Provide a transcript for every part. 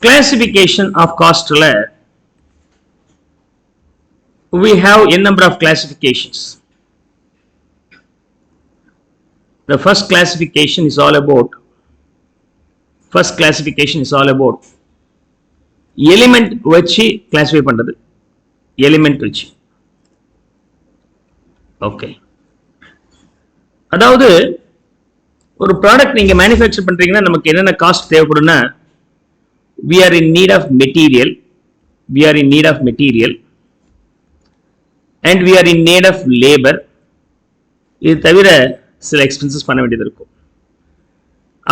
Classification of cost we have a number of classifications. The first classification is all about element வச்சு classify பண்றது. Element வச்சு. Okay. அதாவது ஒரு product நீங்க manufacture பண்றீங்கன்னா நமக்கு என்னென்ன cost தேவைப்படும்னா we are in need of material and we are in need of labor. இது தவிர சில எக்ஸ்பென்சஸ் பண்ண வேண்டியது இருக்கும்.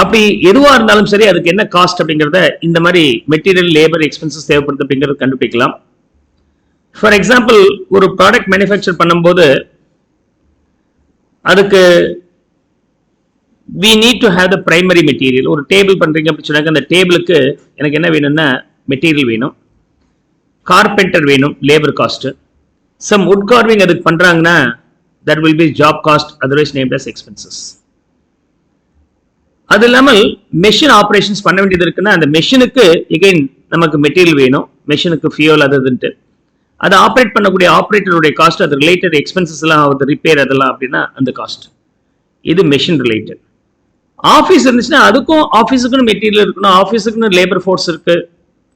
அப்படி எதுவா இருந்தாலும் சரி அதுக்கு என்ன காஸ்ட் அப்படிங்கறத இந்த மாதிரி மெட்டீரியல் லேபர் எக்ஸ்பென்சஸ் தேவைப்படுது அப்படிங்கறத கண்டுபிடிக்கலாம். ஃபார் எக்ஸாம்பிள் ஒரு ப்ராடக்ட் மேனுஃபேக்சர் பண்ணும்போது அதுக்கு we need to have the primary material. ஒரு டேபிள் பண்றீங்க அப்படி சொன்னாக்க அந்த டேபிளுக்கு எனக்கு என்ன வேணும்னா மெட்டீரியல் வேணும், கார்பெண்டர் வேணும், labour cost, some wood carving அதுக்கு பண்றாங்கன்னா that will be job cost, otherwise named as expenses. அது இல்லாமல் மெஷின் ஆபரேஷன்ஸ் பண்ண வேண்டியது இருக்குன்னா அந்த மெஷினுக்கு எகைன் நமக்கு மெட்டீரியல் வேணும், மெஷினுக்கு ஃபியூல் அதுன்ட்டு அதை ஆப்ரேட் பண்ணக்கூடிய ஆப்ரேட்டருடைய காஸ்ட், அது ரிலேட்டட் எக்ஸ்பென்சஸ் எல்லாம் அது ரிப்பேர் அதெல்லாம் அப்படின்னா அந்த காஸ்ட். இது மெஷின் ரிலேட்டட். ஆஃபீஸ் இருந்துச்சுன்னா அதுக்கும் ஆஃபீஸுக்குன்னு மெட்டீரியல் இருக்கணும், ஆஃபீஸுக்குன்னு லேபர் ஃபோர்ஸ் இருக்கு,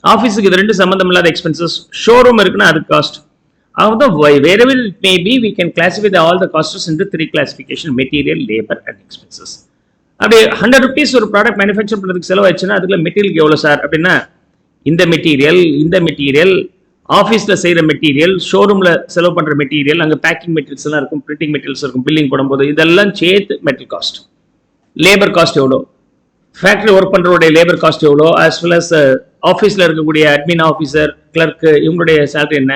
ஆஃபீஸுக்கு இது ரெண்டு சம்பந்தம் இல்லாத எக்ஸ்பென்சஸ். ஷோரூம் இருக்குன்னா அது cost. Wherever it may be, we can classify all the costs into three classification: material, labor and expenses. அப்படி 100 rupees ஒரு ப்ராடக்ட் மேனுஃபேக்சர் பண்றதுக்கு செலவாச்சுன்னா அதுக்குள்ள மெட்டீரியல் எவ்வளவு சார் அப்படின்னா இந்த மெட்டீரியல் ஆஃபீஸ்ல செய்யற மெட்டீரியல், ஷோரூம்ல செலவு பண்ற மெட்டீரியல், அங்க பேக்கிங் மெட்டீரியல்ஸ் எல்லாம் இருக்கும், பிரிண்டிங் மெட்டீரியல்ஸ் இருக்கும், பில்லிங் போடும்போது இதெல்லாம் சேர்த்து மெட்டீரியல் காஸ்ட். லேபர் காஸ்ட் எவ்வளோ, ஃபேக்டரி ஒர்க் பண்றவருடைய லேபர் காஸ்ட் எவ்வளோ, as well as ஆஃபீஸ்ல இருக்கக்கூடிய அட்மின் ஆஃபீஸர், கிளர்க் இவங்களுடைய சேலரி என்ன,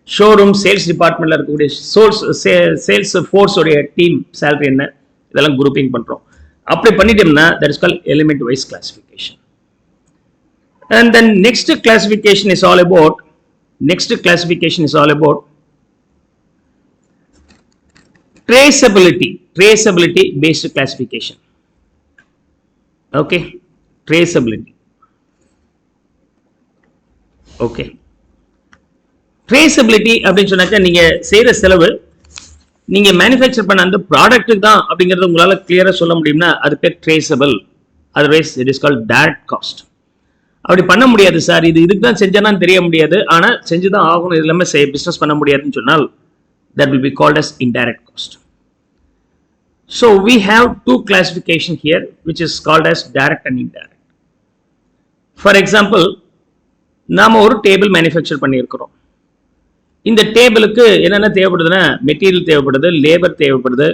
ஷோரூம் சேல்ஸ் டிபார்ட்மெண்ட்ல இருக்கக்கூடிய சேல்ஸ் ஃபோர்ஸோடைய டீம் சேலரி என்ன, இதெல்லாம் குரூப்பிங் பண்றோம். அப்படி பண்ணிட்டோம்னா that is called element wise classification. And then next classification is all about traceability based classification. Okay, traceability. Okay, traceability அப்படின்னு சொன்னாக்க நீங்க செய்யற செலவு நீங்க மேனுஃபேக்சர் பண்ண அந்த ப்ராடக்ட்டுக்கு தான் அப்படிங்கறது உங்களால கிளியரா சொல்ல முடியும்னா அது பேர் traceable. Otherwise it is called direct cost. அப்படி பண்ண முடியாது சார், இதுக்கு தான் செஞ்சேன்னா தெரிய முடியாது, ஆனா செஞ்சுதான் ஆகணும், இது எல்லாமே பிசினஸ் பண்ண முடியாதுன்னு சொன்னால் that will be called as indirect cost. So we have two classification here which is called as direct and indirect. For example, நாம ஒரு டேபிள் மேனுஃபேக்சர் பண்ணியிருக்கிறோம். இந்த டேபிளுக்கு என்னென்ன தேவைப்படுதுன்னா மெட்டீரியல் தேவைப்படுது, லேபர் தேவைப்படுது,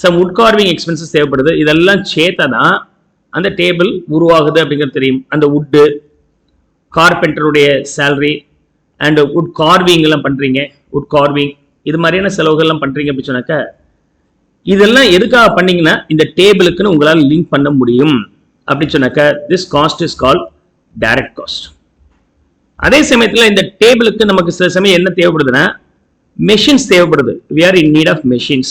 சம் wood carving எக்ஸ்பென்சஸ் தேவைப்படுது. இதெல்லாம் சேர்த்தாதான் அந்த டேபிள் உருவாகுது அப்படிங்கிறது தெரியும். அந்த வுட்டு, கார்பெண்டருடைய சேலரி அண்ட் வுட் கார்விங் எல்லாம் பண்றீங்க, வுட் கார்விங் இது மாதிரியான செலவுகள்லாம் பண்றீங்க அப்படின்னு சொன்னாக்க இதெல்லாம் எதுக்காக பண்ணீங்கன்னா இந்த டேபிளுக்குன்னு உங்களால் லிங்க் பண்ண முடியும் அப்படின்னு சொன்னாக்க this cost is called direct cost. அதே சமயத்தில் இந்த டேபிளுக்கு நமக்கு சில சமயம் என்ன தேவைப்படுதுன்னா மெஷின்ஸ் தேவைப்படுது. we are in need of machines.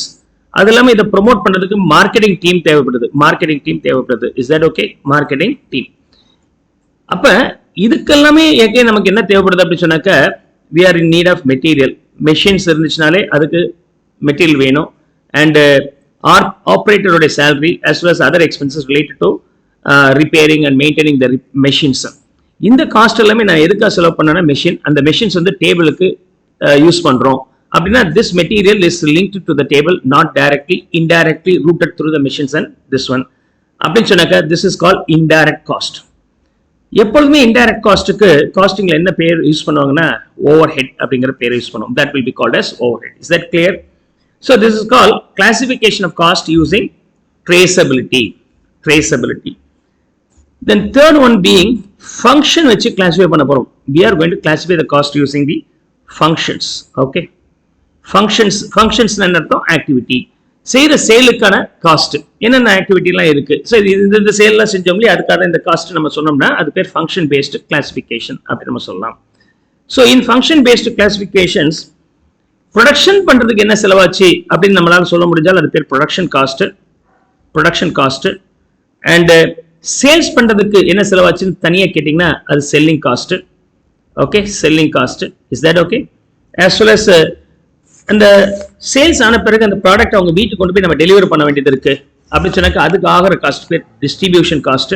அது இல்லாமல் இதை ப்ரொமோட் பண்றதுக்கு மார்க்கெட்டிங் டீம் தேவைப்படுது. Is that okay? Marketing team. அப்ப இதுக்கெல்லாமே நமக்கு என்ன தேவைப்படுது அப்படின்னு சொன்னாக்க we are in need of material. Machines இருந்துச்சுனாலே அதுக்கு மெட்டீரியல் வேணும் அண்ட் ஆப்ரேட்டருடைய salary as well as other expenses related to repairing and maintaining the machines. இந்த காஸ்ட் எல்லாமே நான் எதுக்காக செலவு பண்ணேன்னா மெஷின், அந்த மெஷின்ஸ் வந்து டேபிளுக்கு யூஸ் பண்றோம் அப்படின்னா this material is linked to the table, not indirectly routed through the machines and this one அப்படின்னு சொன்னாக்க this is called indirect cost. எப்பொழுதுமே indirect காஸ்ட்டுக்கு காஸ்டிங்ல என்ன பேர் யூஸ் பண்ணுவாங்கன்னா overhead அப்படிங்கிற பேர் யூஸ் பண்ணுவோம். that will be called as overhead. Is that clear? So this is called classification of cost using traceability. Then third one being function வச்சு classify பண்ண போறோம். We are going to classify the cost using the functions. Okay, functions என்ன அர்த்தம்? Activity. செய்யற சேலுக்கான cost என்னென்ன activity எல்லாம் இருக்கு. So இந்த சேல்லாம் செஞ்சோம்லையே அதுக்காக இந்த காஸ்ட் நம்ம சொன்னோம்னா அது பேர் ஃபங்க்ஷன் பேஸ்டு கிளாசிஃபிகேஷன் அப்படின்னு நம்ம சொல்லலாம். So in function based classifications production பண்றதுக்கு என்ன செலவாச்சு அப்படின்னு நம்மளால சொல்ல முடிஞ்சால் அது பேர் ப்ரொடக்ஷன் காஸ்ட். அண்ட் சேல்ஸ் பண்றதுக்கு என்ன செலவாச்சுன்னு தனியா கேட்டீங்கன்னா அது selling cost. Okay, selling cost. Is that okay? as well as அந்த சேல்ஸ் ஆன பிறகு அந்த ப்ராடக்ட் அவங்க வீட்டுக்கு கொண்டு போய் நம்ம டெலிவரி பண்ண வேண்டியது இருக்கு அப்படின்னு சொன்னாக்க அதுக்கு ஆகிற காஸ்ட் பேர் டிஸ்ட்ரிபியூஷன் காஸ்ட்.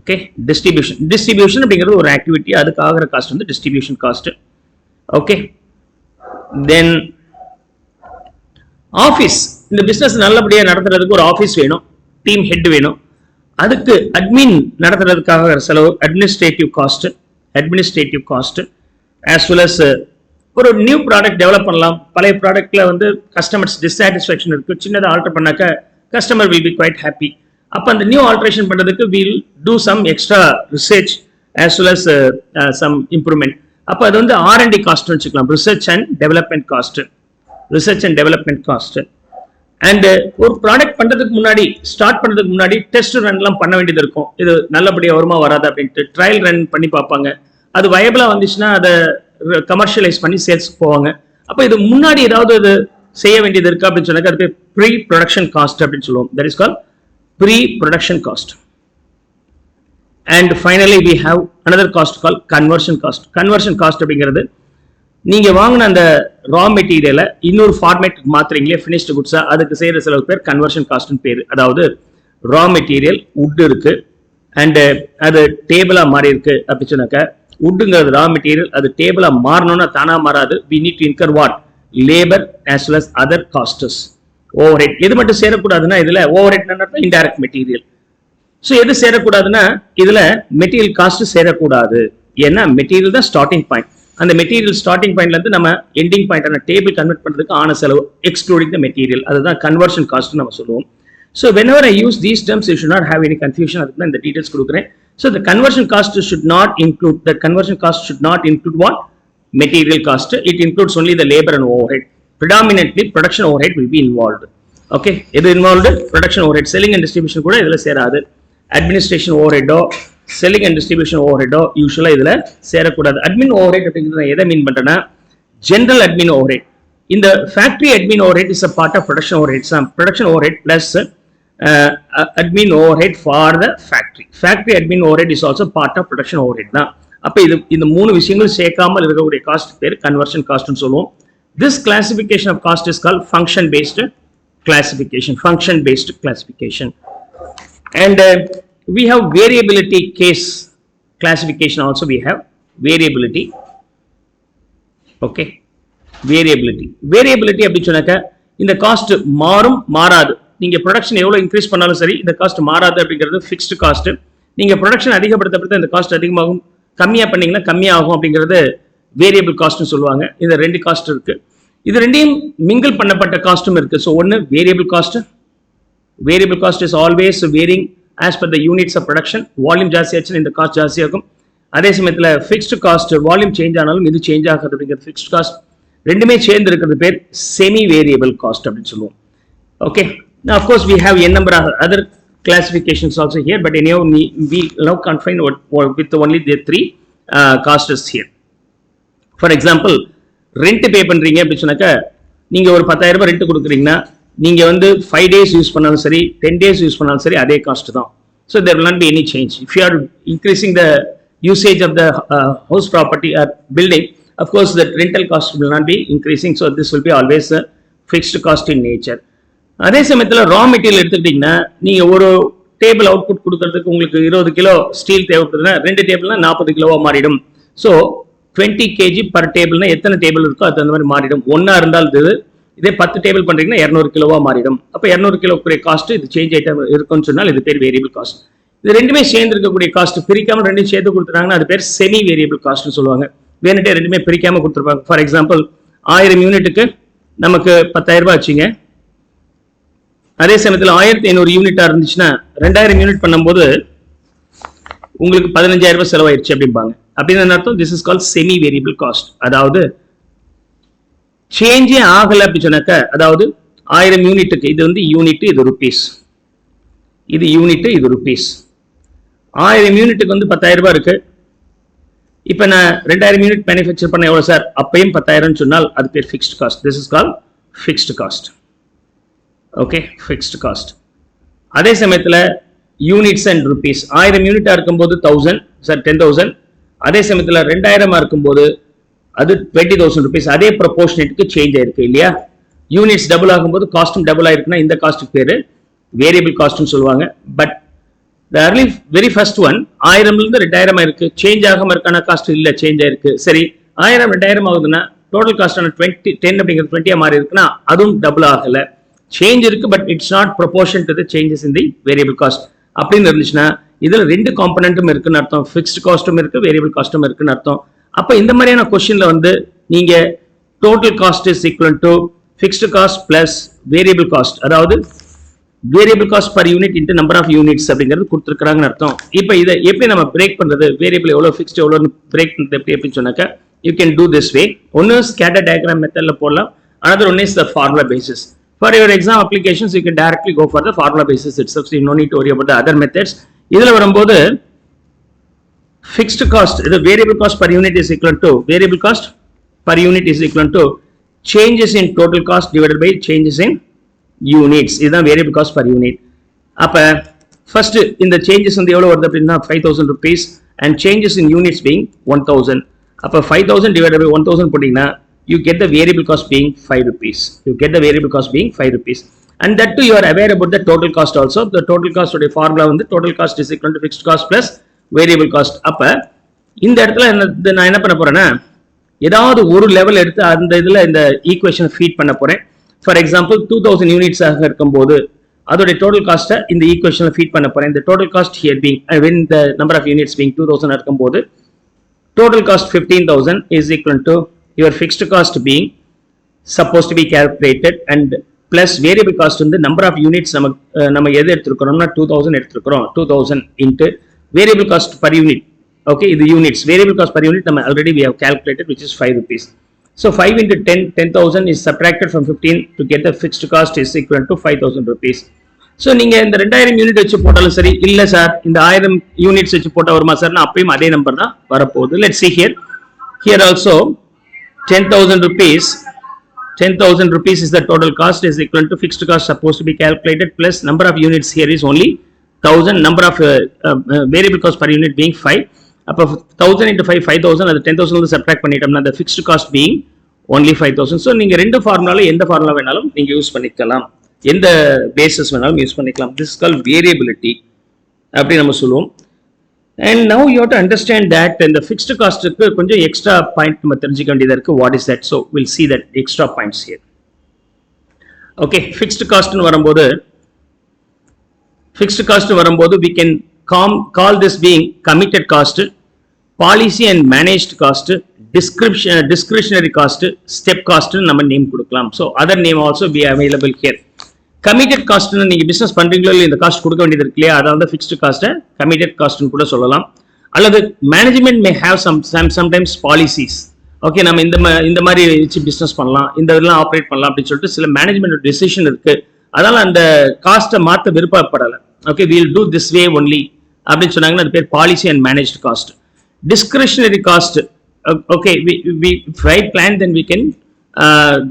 ஓகே, டிஸ்ட்ரிபியூஷன் அப்படிங்கிறது ஒரு ஆக்டிவிட்டி, அதுக்கு ஆகிற காஸ்ட் வந்து டிஸ்ட்ரிபியூஷன் காஸ்ட். ஓகே, தென் ஆஃபீஸ். இந்த பிசினஸ் நல்லபடியாக நடத்துறதுக்கு ஒரு ஆஃபீஸ் வேணும், டீம் ஹெட் வேணும். அதுக்கு அட்மின் நடத்துறதுக்காக செலவு administrative cost as well as ஒரு நியூ ப்ராடக்ட் டெவலப் பண்ணலாம். பழைய ப்ராடக்ட்ல வந்து கஸ்டமர்ஸ் டிஸாட்டிஸ்ஃபேக்ஷன் இருக்கு, சின்னதாக ஆல்டர் பண்ணாக்க customer will be quite happy. அப்போ அந்த நியூ ஆல்ட்ரேஷன் பண்ணுறதுக்கு will do some extra research as well as some improvement. அப்போ அது வந்து R&D காஸ்ட்னு வச்சுக்கலாம், research and development cost. And ஒரு ப்ராடக்ட் பண்றதுக்கு முன்னாடி, ஸ்டார்ட் பண்றதுக்கு முன்னாடி டெஸ்ட் ரன்லாம் பண்ண வேண்டியது இருக்கும். இது நல்லபடியாக வருமா வராது அப்படின்ட்டு ட்ரையல் ரன் பண்ணி பார்ப்பாங்க. அது வயபிளா வந்துச்சுன்னா அதை கமர்ஷியலைஸ் பண்ணி சேல்ஸ்க்கு போவாங்க. அப்போ இது முன்னாடி ஏதாவது இது செய்ய வேண்டியது இருக்கு அப்படின்னு சொன்னாக்க அது ப்ரீ ப்ரொடக்ஷன் காஸ்ட் அப்படின்னு சொல்லுவோம். That is called pre production cost. And finally we have another cost call conversion cost. Conversion cost அப்படிங்கிறது நீங்க வாங்கின அந்த ரா மெட்டீரியலை இன்னொரு ஃபார்மேட்டுக்கு மாத்துறீங்களே ஃபினிஷ்டு குட்ஸா, அதுக்கு செய்யற செலவு பேர் கன்வர்ஷன் காஸ்ட்னு பேர். அதாவது ரா மெட்டீரியல் உட் இருக்கு அண்ட் அது டேபிளா மாறி இருக்கு அப்படின்னு சொன்னாக்க, உட்டுங்கிறது ரா மெட்டீரியல், அது டேபிளா மாறணும்னா தானா மாறாது. We need to incur what labour as well as other costs. Overhead எது மட்டும் சேரக்கூடாதுன்னா இதுல overhead indirect material. So எது சேரக்கூடாதுன்னா இதுல மெட்டீரியல் காஸ்ட் சேரக்கூடாது. ஏன்னா மெட்டீரியல் தான் ஸ்டார்டிங் பாயிண்ட். அந்த மெட்டீரியல் ஸ்டார்டிங் பாயிண்ட்ல இருந்து நம்ம எண்டிங் பாயிண்ட் டேபிள் கன்வெர்ட் பண்றதுக்கு ஆன செலவு எக்ஸ்க்ளூடிங் த மெட்டீரியல், அதுதான் கன்வர்ஷன் காஸ்ட் நம்ம சொல்லுவோம். So whenever I use these terms you should not have any confusion. அதுக்கு தான் இந்த டீடைல்ஸ் கொடுக்குறேன். So the conversion cost should not include what? Material cost. It includes only the labor and overhead. Predominantly production overhead will be involved. Okay, இது involved production overhead. Selling and distribution கூட இதுல சேராது. Administration overhead O selling and distribution overhead ஓ யூசுவலா இதுல சேரக்கூடாது. admin overhead அப்படிங்கிறத எதை மீன் பண்றேன்னா general admin overhead. இந்த factory admin overhead is a part of production overhead. Some production overhead plus admin overhead for the factory admin overhead is also part of production overhead தான். அப்ப இது இந்த மூணு விஷயங்கள் சேர்க்காமல் இருக்கக்கூடிய காஸ்ட் பேர் கன்வர்ஷன் காஸ்ட்னு சொல்லுவோம். This classification of cost is called function based classification. And we have variability case classification also. We have variability. Okay, variability அப்படி சொன்னாக்க இந்த காஸ்ட் மாறும் மாறாது. நீங்க ப்ரொடக்ஷன் எவ்வளவு இன்க்ரீஸ் பண்ணாலும் சரி இந்த காஸ்ட் மாறாது அப்படிங்கிறது ஃபிக்ஸ்டு காஸ்ட். நீங்க ப்ரொடக்ஷன் அதிகப்படுத்த இந்த காஸ்ட் அதிகமாகும், கம்மியா பண்ணீங்கன்னா கம்மியாகும் அப்படிங்கிறது வேரியபிள் காஸ்ட்னு சொல்லுவாங்க. இந்த ரெண்டு காஸ்ட் இருக்கு. இது ரெண்டையும் மிங்கிள் பண்ணப்பட்ட காஸ்டும் இருக்கு. ஸோ ஒன்னு variable cost is always varying as per the units of production. Volume ஜாஸ்தி ஆச்சுன்னா இந்த காஸ்ட் ஜாஸ்தியாகும். அதே சமயத்தில் ஃபிக்ஸ்டு காஸ்ட் வால்யூம் சேஞ்ச் ஆனாலும் இது சேஞ்ச் ஆகாது அப்படிங்கிறது ஃபிக்ஸ்டு காஸ்ட். ரெண்டுமே சேர்ந்து இருக்கிறது பேர் செமி வேரியபிள் காஸ்ட் அப்படின்னு சொல்லுவோம். Okay, now of course we have n number of other classifications also here, but anyhow we now confine with only the three costs here. For example, rent pay பண்றீங்க அப்படி சொன்னாக்க நீங்க ஒரு 10,000 ரூபாய் rent கொடுக்குறீங்கன்னா நீங்க வந்து 5 days யூஸ் பண்ணாலும் சரி 10 days யூஸ் பண்ணாலும் சரி அதே காஸ்ட் தான். So there will not be any change. If you are increasing the usage of the house property or building, of course the rental cost will not be increasing. So this will be always a fixed cost in nature. அதே சமயத்தில் raw material எடுத்துக்கிட்டீங்கன்னா நீங்க ஒரு table output கொடுக்கறதுக்கு உங்களுக்கு 20 kilo steel தேவைப்படுதுன்னா 2 டேபிள்னா 40 கிலோவா மாறிடும். So 20 kg per டேபிள்னா எத்தனை டேபிள் இருக்கோ அது அந்த மாதிரி மாறிடும். ஒன்னா இருந்தால் இதே 10 டேபிள் பண்றீங்கன்னா 200 கிலோவா மாறிடும். அப்போ 200 கிலோக்குரிய காஸ்ட் இது சேஞ்ச் ஆயிட்டா இருக்குன்னு சொன்னால் இது பேர் வேரியபிள் காஸ்ட். இது ரெண்டுமே சேர்ந்து இருக்கக்கூடிய காஸ்ட் பிரிக்காம ரெண்டையும் சேர்த்து கொடுத்துட்டாங்கன்னா அது பேர் செமி வேரியபிள் காஸ்ட்னு சொல்லுவாங்க. வேணுட்டே ரெண்டுமே பிரிக்காம கொடுத்துருப்பாங்க. ஃபார் எக்ஸாம்பிள் 1000 யூனிட்டுக்கு நமக்கு 10,000 ரூபாய் வச்சுங்க. அதே சமயத்தில் 1500 யூனிட்டா இருந்துச்சுன்னா 2000 யூனிட் பண்ணும்போது உங்களுக்கு 15,000 ரூபாய் செலவாயிருச்சு அப்படிம்பாங்க. அப்படின்னு அர்த்தம் this is called semi variable cost. அதாவது சேஞ்சே ஆகல அப்படி சொன்னாக்க, அதாவது 1000 யூனிட்டுக்கு இது வந்து யூனிட், இது ருபீஸ், இது யூனிட், இது ருபீஸ். 1000 யூனிட்டுக்கு வந்து 10,000 ரூபாய் இருக்கு. இப்ப நான் 2000 யூனிட் மேனுஃபேக்சர் பண்ண எவ்வளவு சார்? அப்பயும் 10,000 சொன்னால் அது பேர் fixed cost. This is called fixed cost. Okay, fixed cost. அதே சமயத்தில் யூனிட்ஸ் அண்ட் ருபீஸ். 1000 யூனிட்டா இருக்கும்போது 1000 சார் 10,000, அதே சமயத்தில் 2000 இருக்கும்போது அது 20,000 ருபீஸ். அதே ப்ரொபோர்ஷனேட்டுக்கு சேஞ்ச் ஆயிருக்கு இல்லையா? யூனிட்ஸ் டபுள் ஆகும்போது காஸ்டும் டபுள் ஆயிருக்குன்னா இந்த காஸ்ட்டுக்கு பேரு வேரியபிள் காஸ்ட்னு சொல்லுவாங்க. But the early very first one 1000 இருந்து 2000 ஆயிருக்கு, சேஞ்ச் ஆகாம இருக்கான காஸ்ட் இல்ல, சேஞ்ச் ஆயிருக்கு. சரி 1000 2000 ஆகுதுன்னா டோட்டல் காஸ்ட் 10 அப்படிங்கிறது 20 மாறி இருக்குன்னா அதுவும் டபுள் ஆகல, சேஞ்ச் இருக்கு, but it's not proportion to the changes in the variable cost அப்படின்னு இருந்துச்சுன்னா இதுல ரெண்டு காம்பனன்ட்டும் இருக்குன்னு அர்த்தம், ஃபிக்ஸ்ட் காஸ்ட்டும் இருக்கு, வேரியபிள் காஸ்ட்டும் இருக்குன்னு அர்த்தம். அப்ப இந்த மாதிரியான கொஸ்டின்ல வந்து நீங்க total cost is equal to fixed cost plus variable cost, அதாவது variable cost per unit into number of units அப்படிங்கிறது கொடுத்துருக்காங்கன்னு அர்த்தம். இப்போ இதை எப்படி நம்ம பிரேக் பண்றது, வேரியபிள் எவ்வளோ ஃபிக்ஸ்ட் எவ்வளோ பிரேக் பண்றது எப்படி அப்படின்னு சொன்னாக்க you can do this way. ஒன்னு ஸ்கேட்டர் டயக்ராம் மெத்தட்ல போடலாம், another one is the formula basis. For your exam applications you can directly go for the formula basis itself, so you no need to worry about the other methods. இதுல வரும்போது fixed cost, the variable cost per unit is equal to variable cost per unit is equal to changes in total cost divided by changes in units. இதுதான் variable cost per unit. அப்ப first இந்த changes வந்து எவ்வளவு வருது அப்படின்னா 5000 rupees and changes in units being 1000. அப்ப 5000 divided by 1000 போட்டீங்கன்னா you get the variable cost being 5 rupees. You get the variable cost being 5 rupees. And that too you are aware about the total cost also. The total cost உடைய formula வந்து total cost is equal to fixed cost plus variable cost. அப்ப இந்த இடத்துல நான் என்ன பண்ண போறேன்னா ஏதாவது ஒரு லெவல் எடுத்து அந்த இதுல இந்த ஈக்குவேஷன் ஃபீட் பண்ண போறேன். ஃபார் எக்ஸாம்பிள் 2000 யூனிட்ஸ் ஆக இருக்கும்போது அதோட டோட்டல் காஸ்ட்டை இந்த ஈக்குவேஷன்ல ஃபீட் பண்ண போறேன். இந்த total cost here being when the number of units being 2000 இருக்கும்போது total cost 15,000 is equal to your fixed cost being supposed to be calculated and plus variable cost வந்து number of units நம்ம எது எடுத்துக்கிறோம்னா 2000 எடுத்துக்கிறோம், 2000 into variable cost per unit. Okay, இது units, variable cost per unit நம்ம already we have calculated, which is 5 rupees. So 5 into 10,000 is subtracted from 15 to get the fixed cost is equal to 5,000 rupees. So நீங்க இந்த 2000 unit வச்சு போட்டாலும் சரி, இல்ல sir இந்த 1000 units வச்சு போட்டா வருமா சார்னா அப்பயும் அதே நம்பர் தான் வரப்போகுது. Let's see here. Here also 10,000 rupees. 10,000 rupees is the total cost is equal to fixed cost supposed to be calculated plus number of units here is only 1000, number of variable cost per unit being 5. அப்போ 1000 into 5 5000, அது 10,000 subtract பண்ணிட்டோம்னா the fixed cost being only 5,000. So நீங்க ரெண்டு ஃபார்முலால எந்த formula வேணாலும் நீங்க use பண்ணிக்கலாம், எந்த பேசிஸ் வேணாலும் யூஸ் பண்ணிக்கலாம். திஸ் கால் வேரியபிலிட்டி அப்படி நம்ம சொல்லுவோம். And now you have to understand that இந்த ஃபிக்ஸ்டு காஸ்ட்டுக்கு கொஞ்சம் எக்ஸ்ட்ரா பாயிண்ட் நம்ம தெரிஞ்சுக்க வேண்டியதா இருக்கு. What is that? So will see that extra points here. Okay, fixed காஸ்ட்னு வரும்போது we can call this being committed cost, policy and managed cost, discretionary cost, step cost நம்ம நேம் கொடுக்கலாம். So other name also be available here. Committed cost நீங்க business பண்றீங்களோ இல்ல இந்த cost கொடுக்க வேண்டியது இருக்கு இல்லையா, அதாவது ஃபிக்ஸ்டு காஸ்ட் கமிட்டட் காஸ்ட்னு கூட சொல்லலாம். அல்லது management may have sometimes policies. Okay, நம்ம இந்த மாதிரி வச்சு பிசினஸ் பண்ணலாம், இந்த இதெல்லாம் ஆப்ரேட் பண்ணலாம் அப்படின்னு சொல்லிட்டு சில மேனேஜ்மெண்ட் டிசிஷன் இருக்கு. அதனால அந்த காஸ்ட்டை மாற்ற விருப்பப்படலை. Okay, we'll do this way only அப்படின்னு சொன்னாங்கன்னா அது பேர் policy and managed cost. Discretionary cost, okay if I plan then we can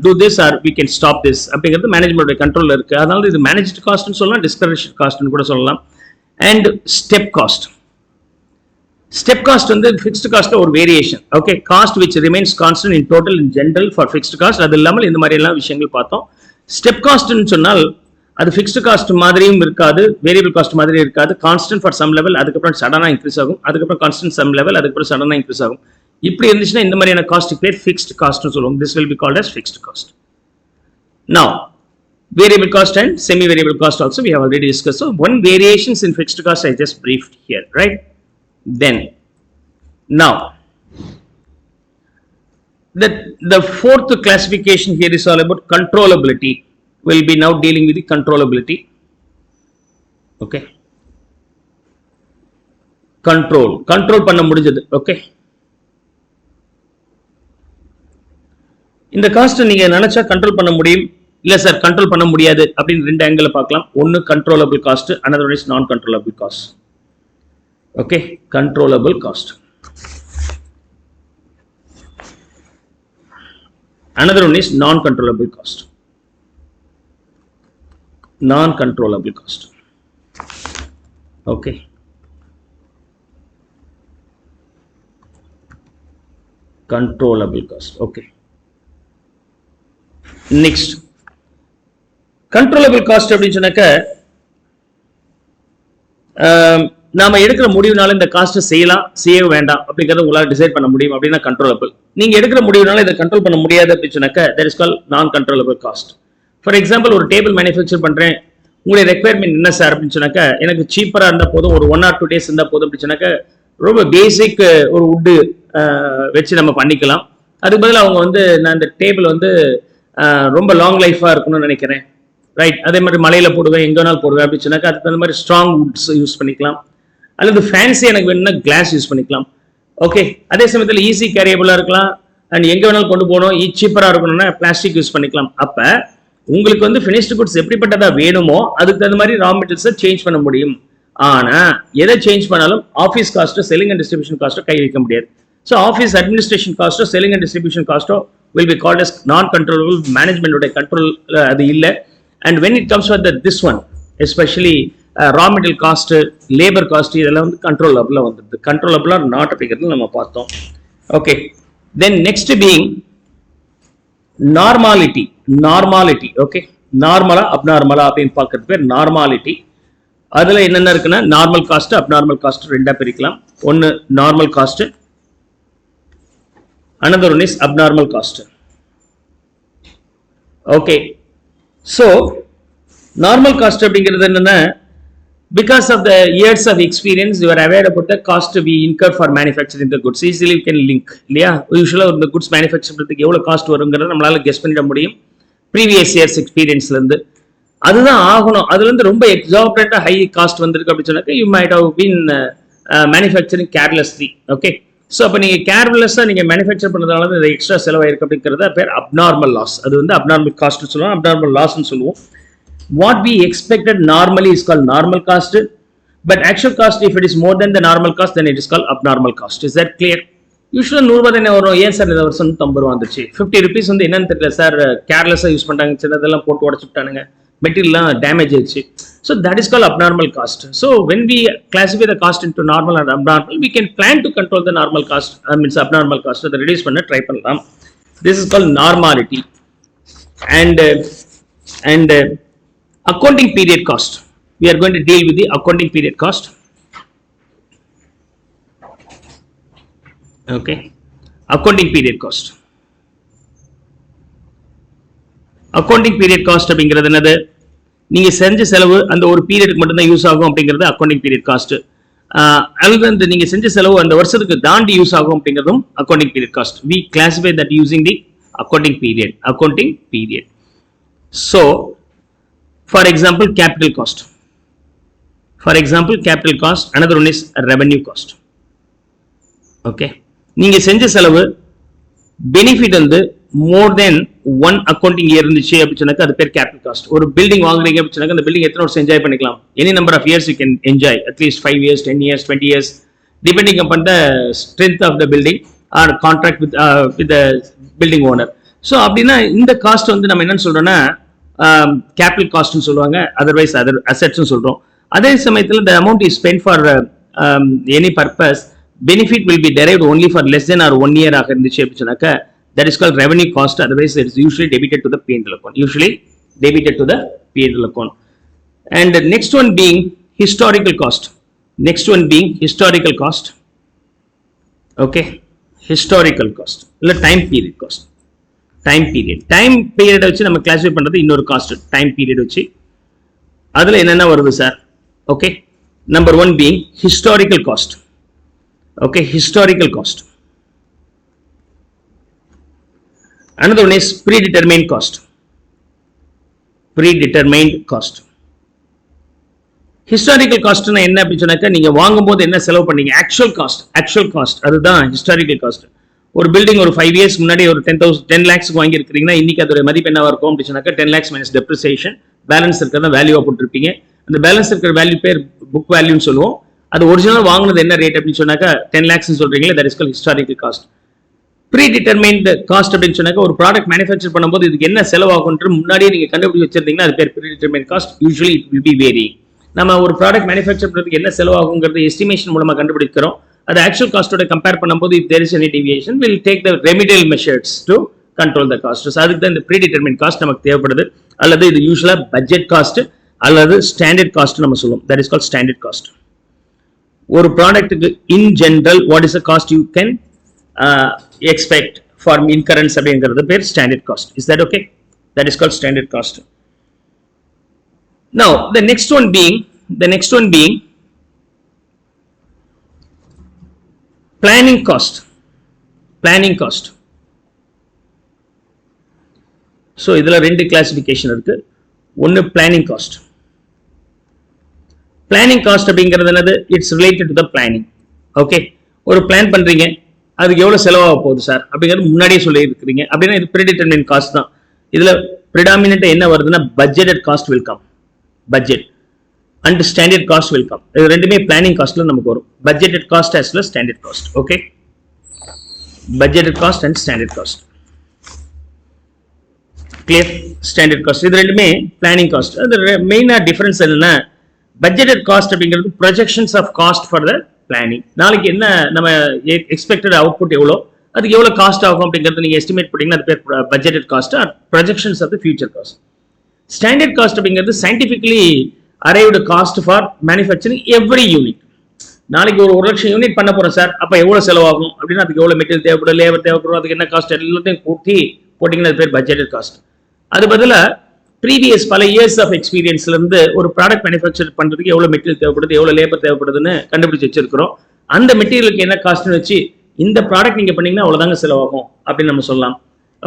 do this or we can stop this அப்படிங்கிறது மேனேஜ்மெண்ட் கண்ட்ரோல்ல இருக்கு. அதனால இது மேனேஜ்ட் காஸ்ட்னு சொல்லலாம், டிஸ்கிரிஷனரி காஸ்ட்னு கூட சொல்லலாம். And step cost. Step cost வந்து ஃபிக்ஸ்ட் காஸ்ட்ல ஒரு variation. Okay, cost which remains constant in total in general for fixed cost. அது இல்லாமல் இந்த மாதிரி எல்லாம் விஷயங்கள் பார்த்தோம். ஸ்டெப் காஸ்ட்னு சொன்னால் அது ஃபிக்ஸ்டு காஸ்ட் மாதிரியும் இருக்காது, வேரியபிள் காஸ்ட் மாதிரி இருக்காது. கான்ஸ்டன்ட் ஃபார் சம் லெவல், அதுக்கப்புறம் சடனா இன்க்ரீஸ் ஆகும், அதுக்கப்புறம் கான்ஸ்டன்ட் சம் லெவல், அதுக்கப்புறம் சடனா இன்க்ரீஸ் ஆகும். இப்படி இருந்துச்சுன்னா இந்த மாதிரியான காஸ்ட்டுக்கு பேர் ஃபிக்ஸ்ட் காஸ்ட்னு சொல்லுவோம். This will be called as fixed cost. Now variable cost and semi variable cost also we have already discussed. So one variations in fixed cost I just briefed here, right? Then now the fourth classification here is all about controllability. We'll be now dealing with the controllability. Okay, control பண்ண முடிஞ்சது. Okay, இந்த cost நீங்க நினைச்சா control பண்ண முடியும், இல்ல sir control பண்ண முடியாது அப்படின்னு ரெண்டு ஆங்கிள் பார்க்கலாம். ஒன்னு controllable cost, another one is நான் controllable cost. Okay, controllable cost, another one is non controllable cost. Non-controllable cost. Okay. Controllable cost. Okay. Next, controllable cost அப்படின்னு சொன்னாக்க நாம எடுக்கிற முடிவுனால இந்த காஸ்ட்டை செய்யலாம் செய்ய வேண்டாம் அப்படிங்கறத உங்களால டிசைட் பண்ண முடியும் அப்படின்னா கண்ட்ரோலபிள். நீங்க எடுக்கிற முடிவுனால இதை கண்ட்ரோல் பண்ண முடியாது அப்படின்னு சொன்னாக்க that is called நான் கண்ட்ரோலபிள் காஸ்ட். ஃபார் எக்ஸாம்பிள் ஒரு டேபிள் மேனுஃபேக்சர் பண்றேன், உங்களுடைய ரெக்யர்மெண்ட் என்ன சார் அப்படின்னு சொன்னாக்க எனக்கு சீப்பரா இருந்தா போதும், ஒரு 1 or 2 days இருந்தா போதும் அப்படின்னு சொன்னாக்க ரொம்ப பேசிக் ஒரு வுட்டு வச்சு நம்ம பண்ணிக்கலாம். அதுக்கு பதில் அவங்க வந்து நான் இந்த டேபிள் வந்து ரொம்ப லாங் லைஃபா இருக்கணும்னு நினைக்கிறேன், ரைட், அதே மாதிரி மலையில போடுவேன் எங்க வேணாலும் போடுவேன் அப்படின்னு சொன்னாக்க அதுக்கு தகுந்த மாதிரி ஸ்ட்ராங் வுட்ஸ் யூஸ் பண்ணிக்கலாம், அல்லது ஃபேன்சி எனக்கு வேணும்னா கிளாஸ் யூஸ் பண்ணிக்கலாம். ஓகே, அதே சமயத்தில் ஈஸி கேரியபிளா இருக்கலாம் அண்ட் எங்க வேணாலும் கொண்டு போகணும், சீப்பரா இருக்கணும்னா பிளாஸ்டிக் யூஸ் பண்ணிக்கலாம். அப்ப உங்களுக்கு வந்து ஃபினிஷ்டு குட்ஸ் எப்படிப்பட்டதா வேணுமோ அதுக்கு தகுந்த மாதிரி ரா மெட்டீரியல்ஸை சேஞ்ச் பண்ண முடியும். ஆனா எதை சேஞ்ச் பண்ணாலும் ஆஃபீஸ் காஸ்ட்டோ செல்லிங் அண்ட் டிஸ்ட்ரிபியூஷன் காஸ்ட்டோ கை வைக்க முடியாது. ஸோ ஆஃபீஸ் அட்மினிஸ்ட்ரேஷன் காஸ்ட்டோ செல்லிங் அண்ட் டிஸ்ட்ரிபியூஷன் காஸ்ட்டோ will be called as non-controllable. management உடைய கண்ட்ரோல் அது இல்லை. and when it comes to this one especially raw material cost, labor cost, இதெல்லாம் வந்து கண்ட்ரோலபிளா வந்துடுது. கண்ட்ரோலபிளா நாட் அப்படிங்கிறது நம்ம பார்த்தோம். Okay, then next being normality. Okay, நார்மலா அப்நார்மலா அப்படின்னு பார்க்கறது பேர் நார்மாலிட்டி. அதுல என்னென்ன இருக்குன்னா நார்மல் காஸ்ட் அப்நார்மல் காஸ்ட் ரெண்டா பிரிக்கலாம். ஒன்னு normal cost, another one is abnormal cost. Okay, so normal cost அப்படிங்கிறது என்னன்னா because of the years of experience you are aware about the cost to be incurred for manufacturing the goods. Easily you can link இல்லையா, யூஸ்வலா இந்த goods manufacture பண்றதுக்கு எவ்வளவு cost வருங்கிறத நம்மளால guess பண்ணிட முடியும் ப்ரீவியஸ் இயர்ஸ் எக்ஸ்பீரியன்ஸ்ல இருந்து. அதுதான் ஆகணும். அதுல இருந்து ரொம்ப எக்ஸார்பிட்டா ஹை காஸ்ட் வந்திருக்கு அப்படின்னு சொன்னாக்க you might have been manufacturing carelessly. Okay, so அப்போ நீங்கள் கேர்லெஸ்ஸாக நீங்கள் மேனுஃபேக்சர் பண்ணுறதுனால இந்த எக்ஸ்ட்ரா செலவாயிருக்கு அப்படிங்கிறத பேர் அப்நார்மல் லாஸ். அது வந்து அப்நார்மல் காஸ்ட்னு சொல்லுவோம், அப்நார்மல் லாஸ்ன்னு சொல்லுவோம். What we expected normally is call normal cost, but actual cost if it is more then the normal cost then it is call abnormal cost. Is that clear? யூஸ்வலாக 100 ரூபா தானே வரும், ஏன் சார் இந்த வருஷம் 150 ரூபா வந்துச்சு, 50 rupees வந்து என்னன்னு தெரியல சார், கேர்லெஸ்ஸாக யூஸ் பண்ணுறாங்க, சின்னதெல்லாம் போட்டு உடச்சுட்டானுங்க, மெட்டீரியல்லாம் டேமேஜ் ஆயிடுச்சு. So that is called abnormal cost. So when we classify the cost into normal and abnormal, we can plan to control the normal cost, means abnormal cost, so the reduce பண்ண try பண்ணலாம். This is called normality. And accounting period cost. We are going to deal with the accounting period cost. Okay, accounting period cost. Accounting period cost அப்படிங்கிறது என்னது? நீங்க செஞ்ச செலவு அந்த ஒரு பீரியடுக்கு மட்டும் தான் யூஸ் ஆகும் அப்படிங்கிறது அக்கௌண்டிங் பீரியட் காஸ்ட். அல்லது அந்த நீங்க செஞ்ச செலவு அந்த வருஷத்துக்கு தாண்டி யூஸ் ஆகும் அப்படிங்கிறதும் accounting period cost. We classify that using the accounting period. So for example capital cost, another one is revenue cost. Okay, நீங்க செஞ்ச செலவு பெனிஃபிட் வந்து மோர் தென் 1 அக்கௌண்டிங் இயர் இருந்துச்சு அப்படின்னு சொன்னாக்க அது பேர் கேபிட்டல் காஸ்ட். ஒரு பில்டிங் வாங்குறீங்க அப்படின்னு சொன்னாக்க அந்த பில்டிங் எத்தனை வருஷம் என்ஜாய் பண்ணிக்கலாம், any number of years you can enjoy, at least 5 years, 10 years, 20 years, depending upon the strength of the building or contract with the building owner. So அப்படின்னா இந்த காஸ்ட் வந்து நம்ம என்னன்னு சொல்றோம்னா கேபிட்டல் காஸ்ட்னு சொல்லுவாங்க, அதர்வைஸ் அதர் அசெட்ஸ்னு சொல்றோம். அதே சமயத்தில் the amount is spent for any purpose, benefit will be derived only for less than or 1 year ஆக இருந்துச்சு அப்படின்னு சொன்னாக்க that is called revenue cost. Otherwise it is usually debited to the P&L account. And the next one being historical cost. Okay, historical cost இல்ல time period cost. time period வச்சு நம்ம classify பண்றது இன்னொரு cost, time period வச்சு. அதுல என்னென்ன வருது sir? Okay, number 1 being historical cost. Okay, historical cost. Another one is predetermined cost. Historical cost னா என்ன அப்படி சொன்னாக்க நீங்க வாங்கும்போது என்ன செலவு பண்ணீங்க, ஆக்சுவல் காஸ்ட் அதுதான் ஹிஸ்டாரிக்கல் காஸ்ட். ஒரு பில்டிங் ஒரு 5 years முன்னாடி ஒரு 10 lakhs வாங்கி இருக்கிறீங்கன்னா இன்னைக்கு அதோட மதிப்பு என்னவா இருக்கும் அப்படி சொன்னாக்க 10 lakhs minus depreciation, பேலன்ஸ் இருக்கிறத வேல்யூவா போட்டுருப்பீங்க. அந்த பேலன்ஸ் இருக்கிற வேல்யூ பேர் புக் வேல்யூன்னு சொல்லுவோம். அது ஒரிஜினல் வாங்குனது என்ன ரேட் அப்படின்னு சொன்னாக்க 10 lakhs சொல்றீங்களா, that is called historical cost. Predetermined cost அப்படின்னு சொன்னாக்க ஒரு ப்ராடக்ட் மேனுஃபேக்சர் பண்ணும்போது இதுக்கு என்ன செலவாகும்ன்ற முன்னாடியே நீங்க கண்டுபிடிச்சு வச்சிருந்தீங்கன்னா அது பேர் predetermined cost. Usually it will be very. நம்ம ஒரு ப்ராடக்ட் மேனுஃபேக்சர் பண்ணுறதுக்கு என்ன செலவாகுங்கிறது எஸ்டிமேஷன் மூலமாக கண்டுபிடிக்கிறோம். அது ஆக்சுவல் காஸ்ட்டோட கம்பேர் பண்ணும்போது if there is any deviation will take the remedial measures to control the cost. So அதுக்கு தான் இந்த predetermined cost நமக்கு தேவைப்படுது. அல்லது இது யூசுவலா பட்ஜெட் காஸ்ட் அல்லது ஸ்டாண்டர்ட் காஸ்ட் நம்ம சொல்லுவோம். that is called standard cost. ஒரு ப்ராடக்ட்டுக்கு in general what is the cost you can expect for incurrence அப்படிங்கிறது பேர் standard cost. Is that okay? That is called standard cost. Now the next one being planning cost. So இதுல ரெண்டு classification இருக்கு. ஒன்னு planning cost. Planning cost அப்படிங்கிறது என்னது? It's related to the planning. Okay, ஒரு plan பண்றீங்க, அதுக்கு எவ்வளவு செலவாக போகுது சார் அப்படிங்கிறது முன்னாடியே சொல்லி இருக்கிறீங்க அப்படின்னா இது predetermined cost தான். இதுல predominant என்ன வருதுன்னா budgeted cost will come. Budget and standard cost will come. இது ரெண்டுமே planning costல நமக்கு வரும். Budgeted cost as well as standard cost. Okay, budgeted cost and standard cost. Clear? Standard cost இது ரெண்டுமே planning cost. அது மெயினா டிஃபரன்ஸ் என்னன்னா budgeted cost அப்படிங்கிறது projections of cost for the planning. நாளைக்கு என்ன நம்ம expected output எவ்வளோ, அதுக்கு எவ்வளோ காஸ்ட் ஆகும் அப்படிங்கிறது நீங்க எஸ்டிமேட் பண்ணீங்கன்னா அது பேர் budgeted cost or projections of the future cost. Standard cost அப்படிங்கிறது scientifically arrived cost for manufacturing every unit. நாளைக்கு ஒரு 1,00,000 யூனிட் பண்ண போறோம் சார், அப்ப எவ்வளவு செலவாகும் அப்படின்னா அதுக்கு எவ்வளவு மெட்டீரியல் தேவைப்படும், லேபர் தேவைப்படும், அதுக்கு என்ன காஸ்ட் எல்லாத்தையும் கூட்டி போட்டீங்கன்னா அது பேர் பட்ஜெட்டட் காஸ்ட். அது பதிலா ப்ரீவியஸ் பல இயர்ஸ் ஆஃப் எக்ஸ்பீரியன்ஸ்ல இருந்து ஒரு ப்ராடக்ட் மேனுஃபேக்சர் பண்றதுக்கு எவ்வளவு மெட்டீரியல் தேவைப்படுது, எவ்வளவு லேபர் தேவைப்படுதுன்னு கண்டுபிடிச்சு வச்சிருக்கிறோம். அந்த மெட்டீரியலுக்கு என்ன காஸ்ட்னு வச்சு இந்த ப்ராடக்ட் நீங்க பண்ணீங்கன்னா அவ்வளவுதாங்க செலவாகும் அப்படின்னு நம்ம சொல்லலாம்.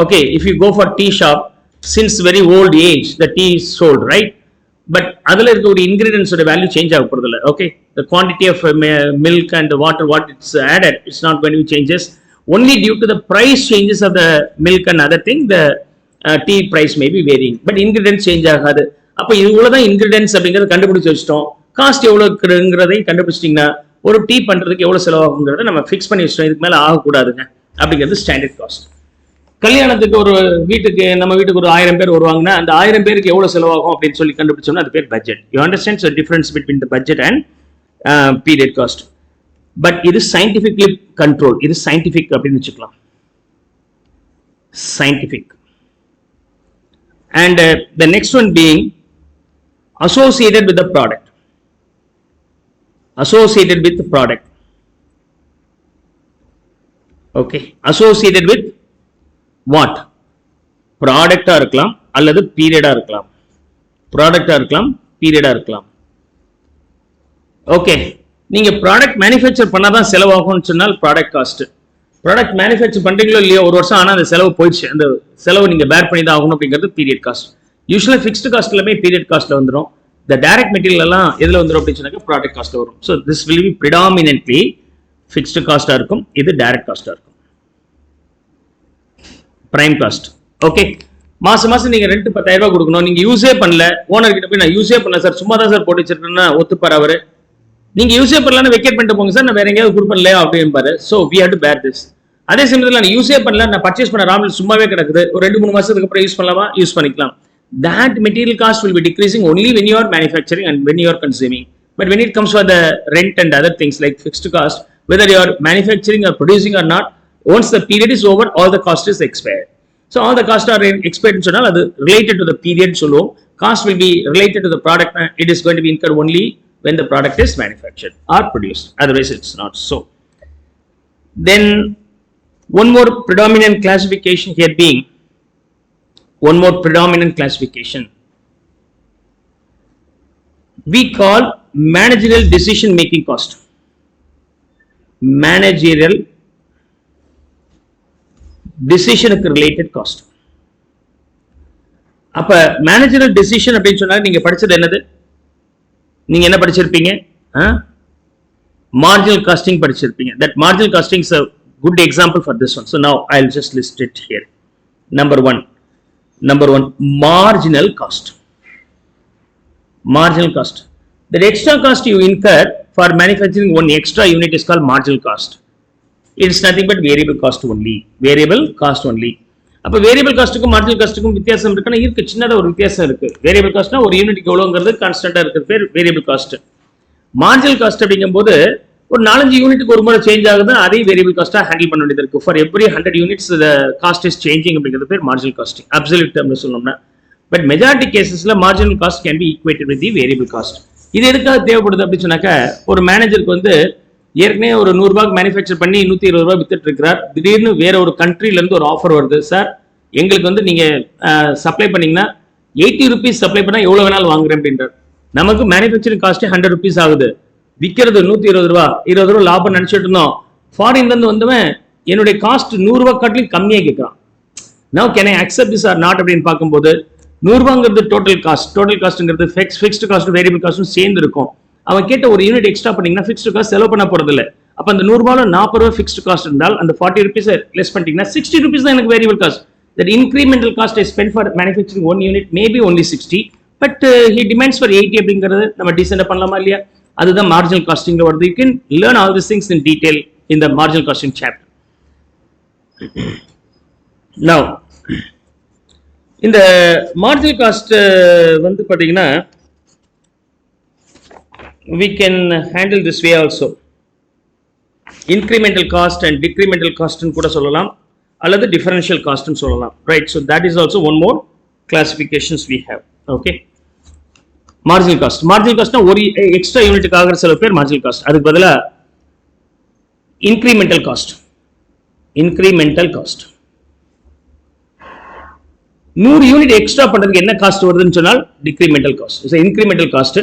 Okay, if you go for tea shop, since very old age the tea is sold, right? But அதுல இருக்க ஒரு ingredients ஓட value change ஆக போறது இல்ல. Okay, the quantity of milk and water what it's added, it's not going to be changes. Only due to the price changes of the milk and other thing the tea price may be varying, but ingredients change ஆகாது. அப்ப இவ்வளவுதான் ingredients அப்படிங்கறத கண்டுபிடிச்சு வச்சிட்டோம். Cost எவ்வளவு இருக்குங்கிறதை கண்டுபிடிச்சிட்டீங்கன்னா ஒரு tea பண்றதுக்கு எவ்வளவு செலவாகுங்கிறத நம்ம ஃபிக்ஸ் பண்ணி வச்சிட்டோம். இதுக்கு மேல ஆகக்கூடாதுங்க அப்படிங்கிறது ஸ்டாண்டர்ட் காஸ்ட். கல்யாணத்துக்கு ஒரு வீட்டுக்கு நம்ம வீட்டுக்கு ஒரு 1000 பேர் வருவாங்கன்னா அந்த 1000 பேருக்கு எவ்வளவு செலவாகும் அப்படின்னு சொல்லி கண்டுபிடிச்சோம்னா அது பேர் budget. You understand the difference between the budget and period cost. But இது சயின்டிஃபிக்லி கண்ட்ரோல், இது சயின்டிஃபிக் அப்படின்னு வச்சுக்கலாம். Scientific. And the next one being associated with the product. Associated with the product. Okay, associated with what? ப்ராடக்டா இருக்கலாம் அல்லது பீரியடா இருக்கலாம். ப்ராடக்டா இருக்கலாம், பீரியடா இருக்கலாம். Okay, நீங்க ப்ராடக்ட் மேனுஃபேக்சர் பண்ணாதான் செலவாகும்னு சொன்னால் ப்ராடக்ட் காஸ்ட். ப்ராடக்ட் மேனுஃபேக்சர் பண்றீங்களோ இல்லையோ ஒரு வருஷம் ஆனா அந்த செலவு போயிடுச்சு, அந்த செலவு நீங்க பேர் பண்ணி தான் ஆகணும் அப்படிங்கிறது பீரியட் காஸ்ட். யூஸ்வலா ஃபிக்ஸ்டு காஸ்ட் எல்லாமே பீரியட் காஸ்ட்ல வந்துடும். இந்த டைரக்ட் மெட்டீரியல் எல்லாம் எதுல வந்துடும் அப்படின்னு சொன்னாக்க ப்ராடக்ட் காஸ்ட்ல வரும். So this will be predominantly fixed காஸ்டா இருக்கும், இது டைரக்ட் காஸ்டா இருக்கும். Prime cost. ஓகே, மாசம் மாசம் நீங்க ரெண்ட் 10,000 ரூபாய் கொடுக்கணும், நீங்க யூஸே பண்ணல, ஓனர் கிட்ட போய் நான் யூஸே பண்ணல சார், சும்மா தான் சார் போட்டு வச்சிருக்கேன்னா ஒத்துப்பாரு அவரு. நீங்க யூஸே பண்ணலன்னு வெக்கேட் பண்ணிட்டு போங்க சார், நான் வேற எங்கேயாவது கொடுப்பேன் அப்படின்பாரு. ஸோ வி ஹேவ் டு பேர் திஸ். அதே சமயத்தில் நான் யூஸே பண்ணல, நான் பர்ச்சேஸ் பண்ண ராமல் சும்மாவே கிடக்குது, ஒரு 2-3 மாசத்துக்கு அப்புறம் யூஸ் பண்ணலாமா, யூஸ் பண்ணிக்கலாம். That material cost will be decreasing only when you are manufacturing and when you are consuming. But when it comes for the rent and other things like fixed cost, whether you are manufacturing or producing or not, once the period is over, all the cost is expired. So all the costs are expired in general, related to the period. So cost will be related to the product. It is going to be incurred only when the product is manufactured or produced. Otherwise, it's not so. Then one more predominant classification here being, one more predominant classification we call managerial decision making cost. Managerial decision related cost. அப்ப managerial decision அப்படின்னு சொன்னா நீங்க படிச்சது என்னது? நீங்க என்ன படிச்சிருப்பீங்க? Marginal costing படிச்சிருப்பீங்க. That marginal costing is a good example for this one. So now I'll just list it here. Number one, marginal cost. Marginal cost. The extra cost you incur for manufacturing one extra unit is called marginal cost. It is nothing but variable cost only. Variable cost only. அப்ப variable காஸ்ட்டுக்கும் marginal காஸ்ட்டுக்கும் வித்தியாசம் இருக்குன்னா இருக்கு, சின்னதா ஒரு வித்தியாசம் இருக்கு. Variable காஸ்ட்னா ஒரு யூனிட்டுக்கு எவ்வளவுங்கிறது கான்ஸ்டன்டா இருக்கிறது பேர் வேரியபிள் காஸ்ட். மார்ஜினல் காஸ்ட் அப்படிங்கும்போது ஒரு 4-5 யூனிட்டுக்கு ஒரு முறை சேஞ்ச் ஆகுது, அதே வேரியபிள் காஸ்டா ஹேண்டில் பண்ண வேண்டியது இருக்கு. For every 100 units cost is changing அப்படிங்கிறது பேர் மார்ஜினல் காஸ்டிங் அப்சல்யூட் டேர்ம்ல சொல்லணும்னா. பட் மெஜாரிட்டி கேசஸ்ல marginal cost can be equated with the variable cost. இது எதுக்காக தேவைப்படுது அப்படின்னு சொன்னாக்கா, ஒரு மேனேஜருக்கு வந்து ஏற்கனவே ஒரு 100 ரூபாய்க்கு மேனுஃபேக்சர் பண்ணி 120 ரூபாய் வித்துட்டு இருக்கிறார். திடீர்னு வேற ஒரு கண்ட்ரில இருந்து ஒரு ஆஃபர் வருது, சார் எங்களுக்கு வந்து நீங்க சப்ளை பண்ணீங்கன்னா 80 rupees சப்ளை பண்ணா எவ்வளவு வேணாலும் வாங்குறேன் அப்படின்றார். நமக்கு மேனுஃபேக்சரிங் காஸ்ட் 100 rupees ஆகுது, விற்கிறது 120 ரூபா, 20 ரூபா லாபம் நினைச்சிட்டு இருந்தோம். ஃபாரின்ல இருந்து வந்தவன் என்னுடைய காஸ்ட் 100 ரூபாய் காட்டிலும் கம்மியா கேட்கறான். Now can I accept this or not அப்படின்னு பார்க்கும்போது 100 ரூபாங்கிறது டோட்டல் காஸ்ட்ங்கிறது ஃபிக்ஸ்டு காஸ்ட் வேரியபிள் காஸ்ட்டும் சேர்ந்து இருக்கும். அவன் கேட்ட ஒரு யூனிட் எக்ஸ்ட்ரா பண்ணீங்கன்னா ஃபிக்ஸ்டு காஸ்ட் செலவு பண்ண போறது இல்லை. அப்ப அந்த 100 ரூபாயில 40 ரூபாய் ஃபிக்ஸ்டு காஸ்ட் இருந்தால் அந்த 40 rupees லெஸ் பண்ணிட்டீங்கன்னா 60 rupees தான் எனக்கு variable cost. That incremental cost I spent for manufacturing one unit may be only 60, but he demands for 80 அப்படிங்கிறது நம்ம டீசென்ட் பண்ணலாமா இல்லையா? அதுதான் மார்ஜினல் காஸ்டிங்ல வருது. You can learn all these things in detail in the marginal costing chapter. Now இந்த marginal cost வந்து பாத்தீங்கன்னா we can handle this way also. Incremental cost and decremental cost ன்னு கூட சொல்லலாம், அல்லது differential cost ன்னு சொல்லலாம், right? So that is also one more classifications we have. Okay, marginal cost ஒரு எக்ஸ்ட்ரா யூனிட்டுக்கு ஆகிற செலவு பேர் marginal cost. அதுக்கு பதிலா incremental cost 100 யூனிட் எக்ஸ்ட்ரா பண்றதுக்கு என்ன காஸ்ட் வருதுன்னு சொன்னால் decremental cost. So incremental cost,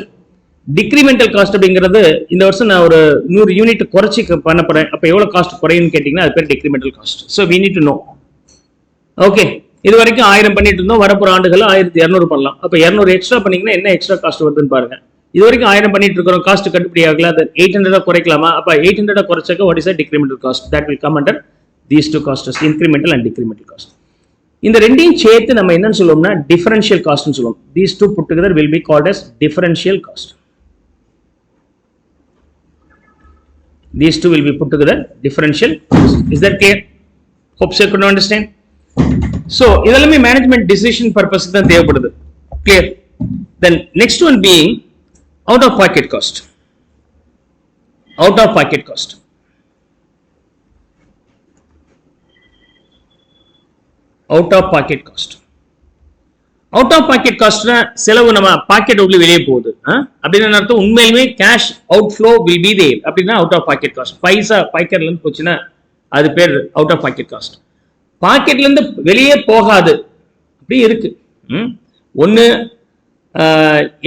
decremental cost அப்படிங்கிறது இந்த வருஷம் நான் ஒரு 100 யூனிட் குறைச்சி பண்ண போறேன், அப்ப எவ்வளவு காஸ்ட் குறையும்னு கேட்டீங்கன்னா அது பேர் decremental cost. So we need to know. Okay, இது வரைக்கும் 1000 பண்ணிட்டு இருந்தோம், வரப்போற ஆண்டுகள் 1200 பண்ணலாம். அப்ப 200 எக்ஸ்ட்ரா பண்ணீங்கன்னா என்ன எக்ஸ்ட்ரா காஸ்ட் வருதுன்னு பாருங்க. இது வரைக்கும் 1000 பண்ணிட்டு இருக்கிறோம், காஸ்ட் கட்டுப்படி ஆகல, அது 800 குறைக்கலாமா? அப்ப 800 குறைச்சாக்க what is a decremental cost? That will come under these two costs, incremental and decremental cost. இந்த ரெண்டையும் சேர்த்து நம்ம என்னன்னு சொல்லுவோம்னா டிஃபரன்ஷியல் காஸ்ட்னு சொல்லுவோம். These two put together will be called as differential cost. These two will be put together differential cost. Is that clear? Hope so you could understand. So இதெல்லாமே management decision purpose தான் தேவைப்படுது. Clear? Then next one being out of pocket cost. Out of pocket cost. Out of pocket cost. Out of pocket காஸ்ட்னா செலவு நம்ம pocket உள்ள வெளியே போகுது அப்படின்னு அர்த்தம். உண்மையிலுமே cash out flow will be there அப்படின்னா out of pocket cost. Paisa பாக்கெட்ல இருந்து போச்சுன்னா அது பேர் அவுட் ஆஃப் பாக்கெட் காஸ்ட். பாக்கெட்ல இருந்து வெளியே போகாது அப்படி இருக்கு. ஒன்னு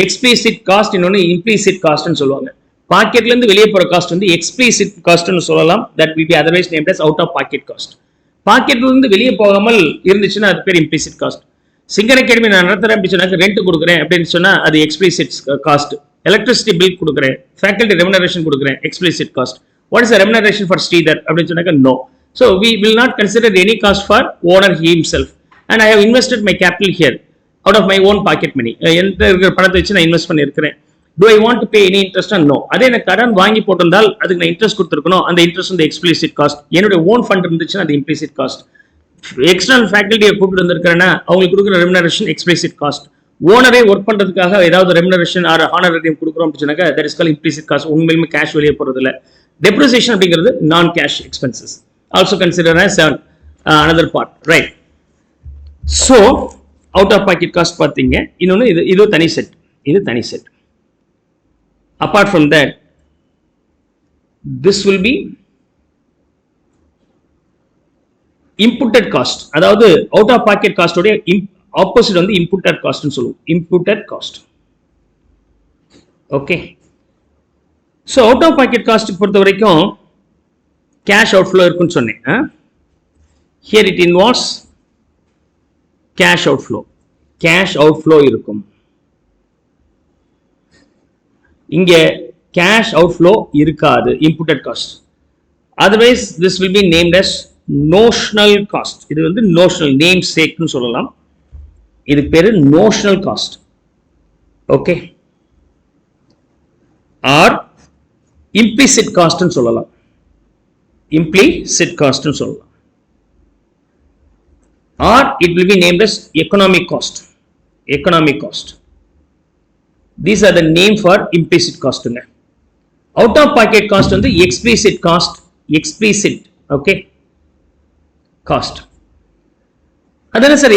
எக்ஸ்பிளிசிட் காஸ்ட், இன்னொன்னு இம்ப்ளிசிட் காஸ்ட்னு சொல்லுவாங்க. பாக்கெட்ல இருந்து வெளியே போற காஸ்ட் வந்து எக்ஸ்பிளிசிட் காஸ்ட்னு சொல்லலாம். That will be otherwise named as out of pocket cost. பாக்கெட்ல இருந்து வெளியே போகாமல் இருந்துச்சுன்னா அது பேர் இம்ப்ளிசிட் காஸ்ட். சிங்கர் அகாடமி நான் நடத்துறேன் அப்படின்னு சொன்னா ரெண்ட் கொடுக்குறேன் அப்படின்னு சொன்னா அது எக்ஸ்பிளிசிட் காஸ்ட். எலக்ட்ரிசிட்டி பில் கொடுக்குறேன், ஃபேக்கல்டி ரெமுனரேஷன் கொடுக்குறேன், explicit cost. What is remuneration for Sridhar அப்படின்னு சொன்னாக்க no. So we will not consider any cost for owner himself, and I have invested my capital here out of my own pocket money. எந்த இருக்கிற பணத்தை வச்சு நான் invest பண்ணியிருக்கிறேன். Do I want to pay any interest or no? அதே எனக்கு கடன் வாங்கி போட்டிருந்தால் அதுக்கு நான் இன்ட்ரெஸ்ட் கொடுத்துருக்கணும். அந்த இன்ட்ரெஸ்ட் வந்து எக்ஸ்பிளிசிட் காஸ்ட். என்னுடைய ஓன் ஃபண்ட் இருந்துச்சுன்னா அது இம்ப்ளிசிட் காஸ்ட். எக்ஸ்டர்னல் ஃபேக்கல்ட்டியை கூப்பிட்டு வந்திருக்கிறேன்னா அவங்களுக்கு கொடுக்குற ரெமுனரேஷன் எக்ஸ்பிளிசிட் காஸ்ட். ஓனரே ஒர்க் பண்றதுக்காக ஏதாவது ரெமுனரேஷன் ஆர் ஹானரேரியம் கொடுக்குறோம் அப்படின்னாக்கா that is called implicit cost. உண்மையிலுமே கேஷ் வெளியே போறது இல்லை. டெப்ரிசியேஷன் அப்படிங்கிறது நான் cash expenses, also considered as another part, right? So out of pocket cost பாத்தீங்க. இன்னொன்னு இது தனி செட், இது தனி set. Apart from that, this will be imputed cost. அதாவது out of pocket cost உடைய ஆப்போசிட் வந்து imputed cost னு சொல்லுவோம். imputed cost. Okay, so out of pocket cost பொறுத்த வரைக்கும் கேஷ் அவுட்ஃப்ளோ இருக்குன்னு சொன்னேன். Here it involves cash outflow. Cash outflow இருக்கும். இங்க கேஷ் அவுட்ஃப்ளோ இருக்காது, imputed cost. Otherwise this will be named as notional cost. இது வந்து நோஷனல் நேம் சேக்னு சொல்லலாம். இதுக்கு பேரு notional cost. Okay, or implicit காஸ்ட்னு சொல்லலாம். இம்ப்ளிசிட் காஸ்ட்னு சொல்லலாம். or it will be named as economic cost. Economic cost. These are the name for implicit cost. Out of pocket cost வந்து explicit cost. Explicit, okay, cost. அதான sir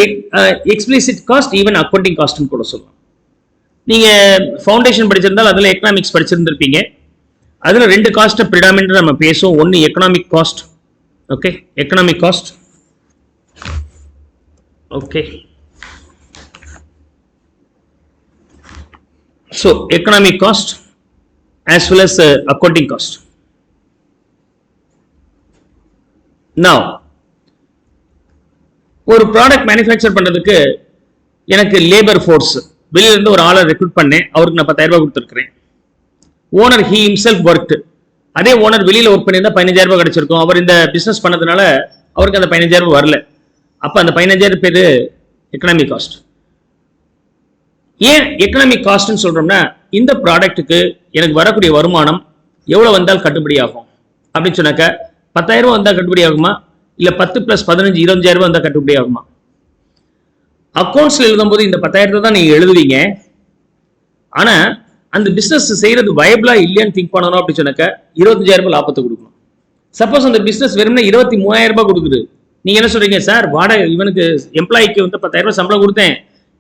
explicit cost, even accounting cost கூட சொல்லலாம். நீங்க foundation படிச்சிருந்தால் அதுல economics படிச்சிருந்திருப்பீங்க. அதுல ரெண்டு cost பிரிடாமினன்ட்டா நம்ம பேசுவோம். ஒன்னு economic cost, okay, economic cost, okay. So economic cost as well as accounting cost. Now ஒரு ப்ராடக்ட் மேனுஃபேக்சர் பண்றதுக்கு எனக்கு லேபர் ஃபோர்ஸ் வெளியில இருந்து ஒரு ஆளை ரெக்ரூட் பண்ணேன். அவருக்கு நான் 10,000 ரூபாய் கொடுத்துருக்கிறேன். Owner he himself work. அதே ஓனர் வெளியில ஒர்க் பண்ணியிருந்தா 15,000 ரூபாய் கிடைச்சிருக்கும். அவர் இந்த பிசினஸ் பண்ணதுனால அவருக்கு அந்த 15,000 ரூபாய் வரல. அப்ப அந்த 15,000 பேரு எக்கனாமிக் காஸ்ட். ஏன் எக்கனாமிக் காஸ்ட்னு சொல்றோம்னா, இந்த ப்ராடக்ட்டுக்கு எனக்கு வரக்கூடிய வருமானம் எவ்வளவு வந்தால் கட்டுப்படி ஆகும் அப்படின்னு சொன்னாக்க 10,000 ரூபாய் வந்தா கட்டுப்படி ஆகுமா, இல்ல 10 + 15 25,000 ரூபாய் வந்தா கட்டுப்படி ஆகுமா? அக்கௌண்ட்ஸ்ல எழுதும் போது இந்த 10,000 தான் நீங்க எழுதுவீங்க. ஆனா அந்த பிசினஸ் செய்யறது வயபிளா இல்லையான்னு திங்க் பண்ணணும் அப்படின்னு சொன்னாக்க 25,000 ரூபாய் லாபத்தை கொடுக்கணும். சப்போஸ் அந்த பிசினஸ் வெறும்னா 23,000 ரூபாய் கொடுக்குது, நீங்க என்ன சொல்றீங்க, சார் வாடகை இவனுக்கு எம்ப்ளாய்க்கு வந்து 10,000 ரூபாய் சம்பளம் கொடுத்தேன்,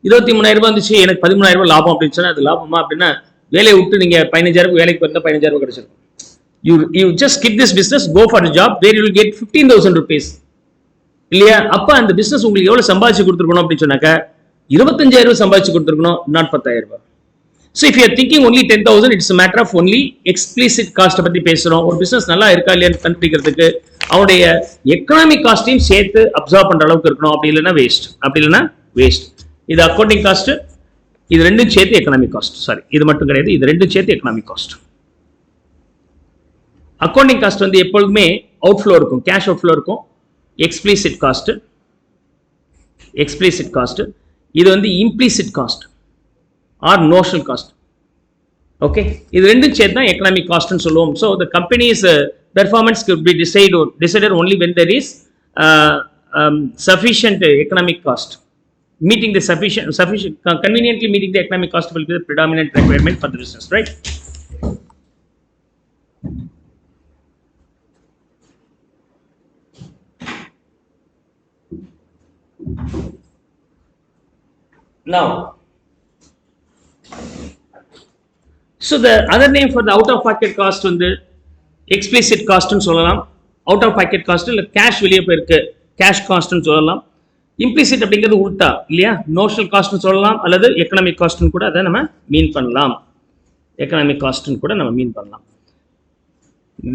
23,000 ரூபாய் வந்துச்சு, எனக்கு 13,000 ரூபாய் லாபம் அப்படின்னு சொன்னா அது லாபமா அப்படின்னா வேலையை விட்டு நீங்க 15,000 வேலைக்கு வந்தா 15,000 ரூபாய் கிடைச்சிருக்கும். You just skip this business, go for the job where you will get 15,000 rupees. இல்லையா? அப்ப அந்த பிசினஸ் உங்களுக்கு எவ்வளவு சம்பாதிச்சு கொடுத்துருக்கணும் அப்படின்னு சொன்னாக்க 25,000 ரூபாய் சம்பாதிச்சு கொடுத்துருக்கணும், நாட் 10,000 ரூபாய். So if you are thinking only 10,000, it's a matter of only explicit cost பத்தி பேசுறோம். ஒரு பிசினஸ் நல்லா இருக்கா இல்லையான்னு கண்டுபிடிக்கிறதுக்கு அவருடைய எக்கனாமிக் காஸ்டையும் சேர்த்து அப்சர்வ் பண்ற அளவுக்கு இருக்கணும். அப்படி இல்லைன்னா வேஸ்ட், அப்படி இல்லைன்னா வேஸ்ட். இது அக்கௌண்டிங் காஸ்ட், இது ரெண்டும் சேர்த்து எக்கனாமிக் காஸ்ட். சாரி, இது மட்டும் கிடையாது, இது ரெண்டும் சேர்த்து எக்கனாமிக் காஸ்ட். அக்கௌண்டிங் காஸ்ட் வந்து எப்பொழுதுமே அவுட்ஃப்ளோ இருக்கும், கேஷ் அவுட்ஃப்ளோ இருக்கும். Explicit cost, explicit cost. இது வந்து implicit cost or notional cost. Okay, இது ரெண்டும் சேர்த்து தான் எக்கனாமிக் காஸ்ட்னு சொல்லுவோம். So the company's performance could be decided only when there is sufficient economic cost. Meeting the sufficient conveniently meeting the economic cost will be the predominant requirement for the business, right? Now, so the other name for the out of pocket cost வந்து explicit cost னு சொல்லலாம். out of pocket cost இல்ல cash வெளியே போயிருக்கு cash cost னு சொல்லலாம். implicit அப்படிங்கிறது உல்டா இல்லையா, notional cost னு சொல்லலாம், அல்லது economic cost னு கூட அதை நம்ம மீன் பண்ணலாம். economic cost னு கூட நம்ம மீன் பண்ணலாம்.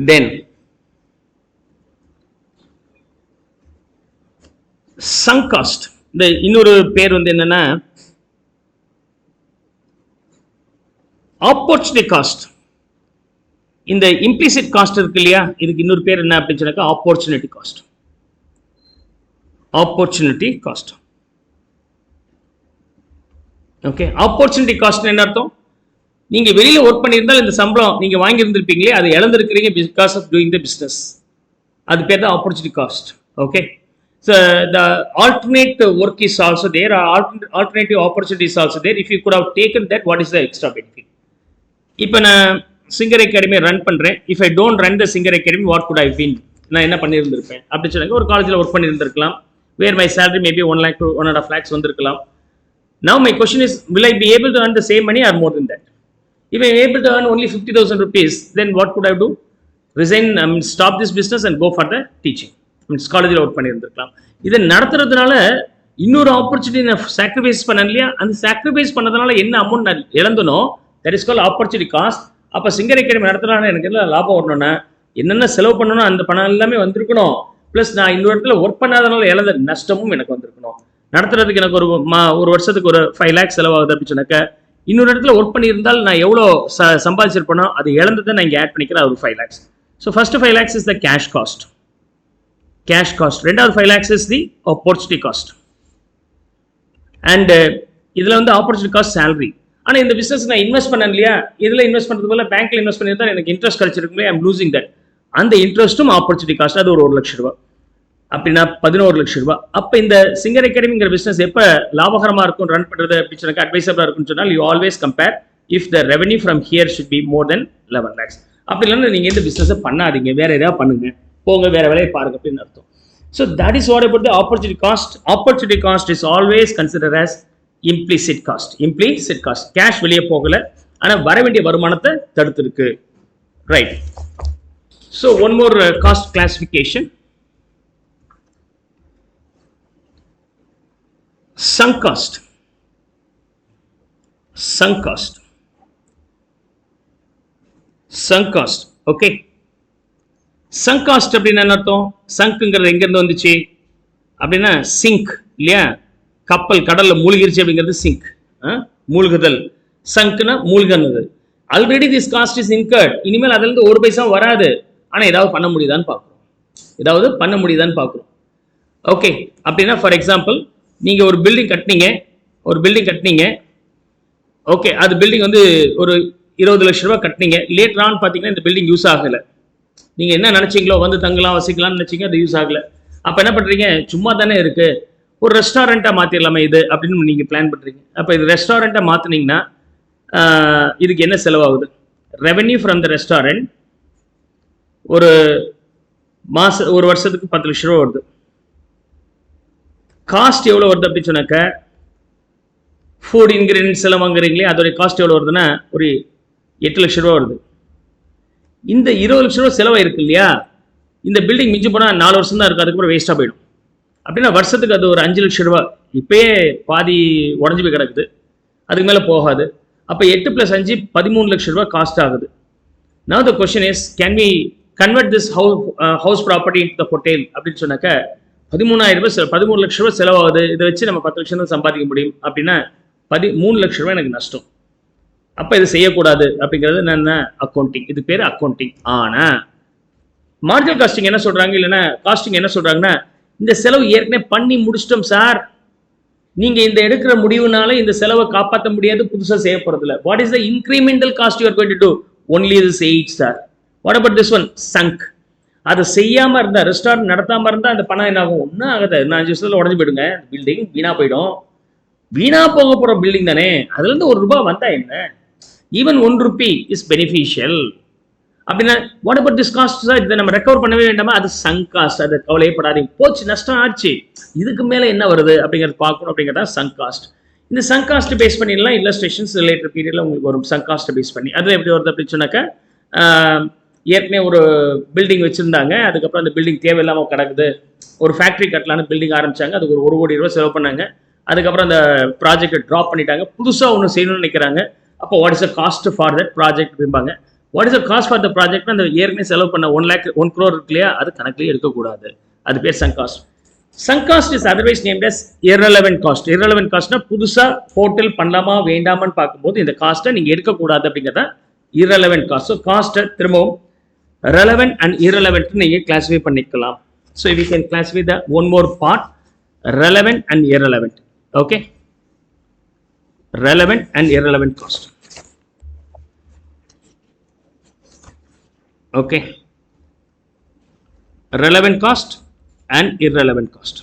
then sunk cost, இந்த இன்னொரு பேர் வந்து என்னன்னா ஆப்பர்ச்சுனிட்டி காஸ்ட். இந்த இம்ப்ளிசிட் காஸ்ட் இருக்கு இல்லையா, இதுக்கு இன்னொரு பேர் என்ன அப்படின்னு சொன்னாக்கா opportunity cost. Opportunity cost. Okay, opportunity cost என்ன அர்த்தம்? நீங்க வெளியில ஒர்க் பண்ணியிருந்தால் இந்த சம்பளம் நீங்க வாங்கி இருந்திருப்பீங்களே, அதை இழந்திருக்கிறீங்க because of doing the business. அது பேர் தான் opportunity cost. Okay, so the alternate work is also there, alternative opportunity is also there. If you could have taken that, what is the extra benefit? இப்போ நான் singer academy run பண்றேன். If I don't run the singer academy, what good I been? நான் என்ன பண்ணியிருந்திருப்பேன் அப்படின்னு சொன்னாங்க, ஒரு காலேஜில் ஒர்க் பண்ணியிருந்திருக்கலாம், where my salary maybe 1 lakh to 1.5 lakhs வந்திருக்கலாம். Now my question is, will I be able to earn the same money or more than that? If I am able to earn only 50,000 rupees, then what could I do? Resign, stop this business and go for the teaching. காலேஜில் work பண்ணியிருந்திருக்கலாம். இதை நடத்துறதுனால இன்னொரு opportunity நான் sacrifice பண்ண இல்லையா, அந்த sacrifice பண்ணதுனால என்ன amount நான் இழந்தனோ, that is called opportunity cost. அப்போ சிங்கர் அகாடமி நடத்துறாங்க, எனக்கு எல்லாம் லாபம் வரணும்னா என்னென்ன செலவு பண்ணணும் அந்த பணம் எல்லாமே வந்திருக்கணும். ப்ளஸ் நான் இன்னொரு இடத்துல ஒர்க் பண்ணாதனால இழந்த நஷ்டமும் எனக்கு வந்திருக்கணும். நடத்துறதுக்கு எனக்கு ஒரு வருஷத்துக்கு ஒரு 5 lakhs செலவாகுது அப்படின்னு சொன்னாக்க, இன்னொரு இடத்துல ஒர்க் பண்ணியிருந்தால் நான் எவ்வளோ சம்பாதிச்சிருப்பேனோ அது இழந்ததை நான் இங்கே ஆட் பண்ணிக்கிறேன், அது ஒரு 5 lakhs. So first 5 lakhs is the cash cost. Cash cost. ரெண்டாவது 5 lakhs is the opportunity cost. And இதுல வந்து ஆப்பர்ச்சுனிட்டி காஸ்ட் சேலரி. ஆனா இந்த பிசினஸ் நான் இன்வெஸ்ட் பண்ணேன் இல்லையா, இதுல இன்வெஸ்ட் பண்றது போல பேங்க்ல இன்வெஸ்ட் பண்ணியிருந்தா எனக்கு இன்ட்ரெஸ்ட் கிடைச்சிருக்கும், ஐ அம் லூசிங் தட். அந்த இன்ட்ரெஸ்ட்டும் ஆப்பர்ச்சுனிட்டி காஸ்ட், அது ஒரு 1 லட்சம் ரூபாய். அப்படின்னா 11 லட்சம் ரூபாய். அப்ப இந்த சிங்கர் அகாடமிங்கிற பிசினஸ் எப்ப லாபகரமா இருக்கும் ரன் பண்றது அப்படின்னு சொன்னா அட்வைசபிளா இருக்கும்னு சொன்னால் you always compare if the revenue from here should be more then 11 lakhs. அப்படி இல்லைன்னா நீங்க இந்த பிசினஸ் பண்ணாதீங்க, வேற ஏதாவது பண்ணுங்க, போங்க, வேற வேலையை பாருங்க அப்படின்னு அர்த்தம். So that is what about the opportunity cost. Opportunity cost is always considered as implicit cost. Implicit cost. Cash வெளியே போகல, ஆனா வர வேண்டிய வருமானத்தை தடுத்து இருக்கு. Right. So one more cost classification. Sunk cost. Sunk cost. Sunk cost. Okay. Sunk cost அப்படின்னா என்ன அர்த்தம்? சங்க்ங்கிறது எங்க இருந்து வந்துச்சு அப்படின்னா சிங்க் இல்லையா, கப்பல் கடல்ல மூழ்கிருச்சு அப்படிங்கிறது சிங்க், மூழ்குதல். சங்க்னா மூழ்கனது. Already this cost is incurred, இனிமேல் அதுல இருந்து ஒரு பைசா வராது, ஆனா ஏதாவது பண்ண முடியுதான்னு பார்க்குறோம். ஓகே, அப்படின்னா ஃபார் எக்ஸாம்பிள் நீங்க ஒரு பில்டிங் கட்டினீங்க, ஓகே, அது பில்டிங் வந்து ஒரு 20 லட்சம் ரூபாய் கட்டினீங்க. லேட்டர் ஆன் பார்த்தீங்கன்னா இந்த பில்டிங் யூஸ் ஆகலை. நீங்க என்ன நினைச்சீங்களோ வந்து தங்கலாம் வசிக்கலாம்னு நினைச்சீங்க, அது யூஸ் ஆகல. அப்ப என்ன பண்றீங்க, சும்மா தானே இருக்கு, ஒரு ரெஸ்டாரண்டா மாத்திரலாமே இது அப்படின்னு நீங்க பிளான் பண்றீங்க. அப்ப இது ரெஸ்டாரண்டா மாத்தினீங்கன்னா இதுக்கு என்ன செலவாகுது? ரெவென்யூ ஃப்ரம் த ரெஸ்டாரண்ட் ஒரு வருஷத்துக்கு 10 லட்சம் ரூபா வருது. காஸ்ட் எவ்வளவு வருது அப்படின்னு சொன்னாக்க, ஃபுட் இன்கிரீடியன்ஸ் எல்லாம் வாங்குறீங்களே அதோடைய காஸ்ட் எவ்வளவு வருதுன்னா ஒரு 8 லட்சம் ரூபா வருது. இந்த 20 லட்சம் ரூபா செலவு இருக்கு இல்லையா, இந்த பில்டிங் மிஞ்சி போனால் 4 வருஷம் தான் இருக்கு, அதுக்கப்புறம் வேஸ்ட்டாக போயிடும். அப்படின்னா வருஷத்துக்கு அது ஒரு 5 லட்சம் ரூபா, இப்பயே பாதி உடஞ்சி போய் கிடக்குது, அதுக்கு மேலே போகாது. அப்போ 8 + 5 13 லட்சம் ரூபா காஸ்ட் ஆகுது. Now the question is, can we convert this house property into the hotel அப்படின்னு சொன்னாக்க 13 லட்சம் ரூபா செலவாகுது. இதை வச்சு நம்ம 10 லட்சம் தான் சம்பாதிக்க முடியும் அப்படின்னா 13 லட்சம் ரூபாய் எனக்கு நஷ்டம். அப்ப இது செய்யக்கூடாது அப்படிங்கிறது என்ன, அக்கௌண்டிங். இது பேரு அக்கௌண்டிங். ஆனா மார்ஜினல் காஸ்டிங் என்ன சொல்றாங்க, இல்லைன்னா காஸ்டிங் என்ன சொல்றாங்கன்னா, இந்த செலவு ஏற்கனவே பண்ணி முடிச்சிட்டோம் சார், நீங்க இந்த எடுக்கிற முடிவுனால இந்த செலவை காப்பாற்ற முடியாது, புதுசா செய்ய போறது இல்லை. What is the incremental cost you are going to to? Only this 8 sir. What about this one? Chunk. அதை செய்யாம இருந்தா, ரெஸ்டாரண்ட் நடத்தாம இருந்தா அந்த பணம் என்ன ஆகும்? ஒன்னும் ஆகாது, 5 வருஷத்துல உடஞ்சு போயிடுங்க, பில்டிங் வீணா போயிடும். வீணா போக போற பில்டிங் தானே, அதுல இருந்து ₹1 வந்தா என்ன? Even ₹1 is beneficial. அப்படின்னா what about this cost sir, இதை நம்ம ரெக்கவர் பண்ணவே வேண்டாமா? அது சங்க் காஸ்ட், அது கவலையப்படாதீங்க, போச்சு, நஷ்டம் ஆச்சு, இதுக்கு மேல என்ன வருது அப்படிங்கிறது பார்க்கணும். அப்படிங்கிறதா சங்க் காஸ்ட். இந்த சங்க் காஸ்ட் பேஸ் பண்ணிடலாம் இல்லஸ்ட்ரேஷன்ஸ் ரிலேட்டட் பீரியட்ல உங்களுக்கு வரும். சங்க் காஸ்ட் பேஸ் பண்ணி அது எப்படி வருது அப்படின்னு சொன்னாக்கா, ஏற்கனவே ஒரு பில்டிங் வச்சிருந்தாங்க, அதுக்கப்புறம் அந்த பில்டிங் தேவையில்லாம கிடக்குது, ஒரு ஃபேக்டரி கட்டலான்னு பில்டிங் ஆரம்பிச்சாங்க, அதுக்கு ஒரு ₹1 கோடி செலவு பண்ணாங்க, அதுக்கப்புறம் அந்த ப்ராஜெக்டை ட்ராப் பண்ணிட்டாங்க, புதுசா ஒன்று செய்யணும்னு நினைக்கிறாங்க. அப்போ what is the cost for that project அப்படிம்பாங்க. What is the cost for the ப்ராஜெக்ட்னா அந்த ஏற்கனவே செலவு பண்ண 1 crore இருக்கு இல்லையா, அது கணக்குலேயே எடுக்கக்கூடாது, அது பேர் sunk cost. Sunk cost is otherwise named as irrelevant cost. irrelevant காஸ்ட்னா புதுசா ஹோட்டல் பண்ணலாமா வேண்டாமான்னு பார்க்கும்போது இந்த காஸ்ட்டை நீங்க எடுக்கக்கூடாது அப்படிங்கிறத irrelevant காஸ்ட். ஸோ காஸ்ட்டை திரும்பவும் relevant and irrelevant நீங்க கிளாஸிஃபை பண்ணிக்கலாம். So we can classify the one more part, relevant and irrelevant. Okay, relevant and irrelevant cost. Okay, relevant cost and irrelevant cost.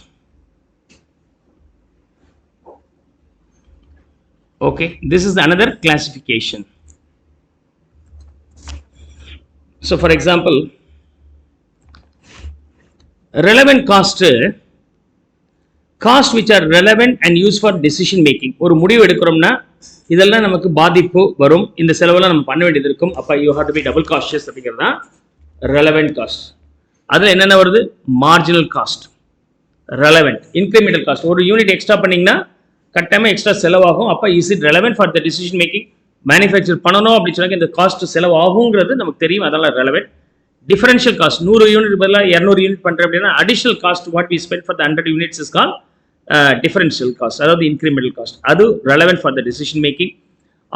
Okay, this is another classification. So for example, relevant cost which are relevant and used for decision making. ஒரு முடிவு எடுக்கிறோம்னா இதெல்லாம் நமக்கு பாதிப்பு வரும், இந்த செலவெல்லாம் நம்ம பண்ண வேண்டியது இருக்கும், அப்ப you have to be double cautious அப்படிங்கிறது தான் ரெலவெண்ட் காஸ்ட். அதுல என்னென்ன வருது? Marginal cost, relevant, incremental cost. ஒரு யூனிட் எக்ஸ்ட்ரா பண்ணீங்கன்னா கட்டாயமா எக்ஸ்ட்ரா செலவாகும், அப்ப is it relevant for the decision making? Manufacture பண்ணணும் அப்படின்னு சொன்னாக்க இந்த காஸ்ட் செலவாகுங்கிறது நமக்கு தெரியும், அதெல்லாம் ரெலவெண்ட். டிஃபரன்ஷியல் காஸ்ட், 100 யூனிட் பதிலாக 200 யூனிட் பண்றேன் அப்படின்னா additional cost what we spend for the 100 units is called differential cost, அதாவது incremental cost. அது relevant for the decision making.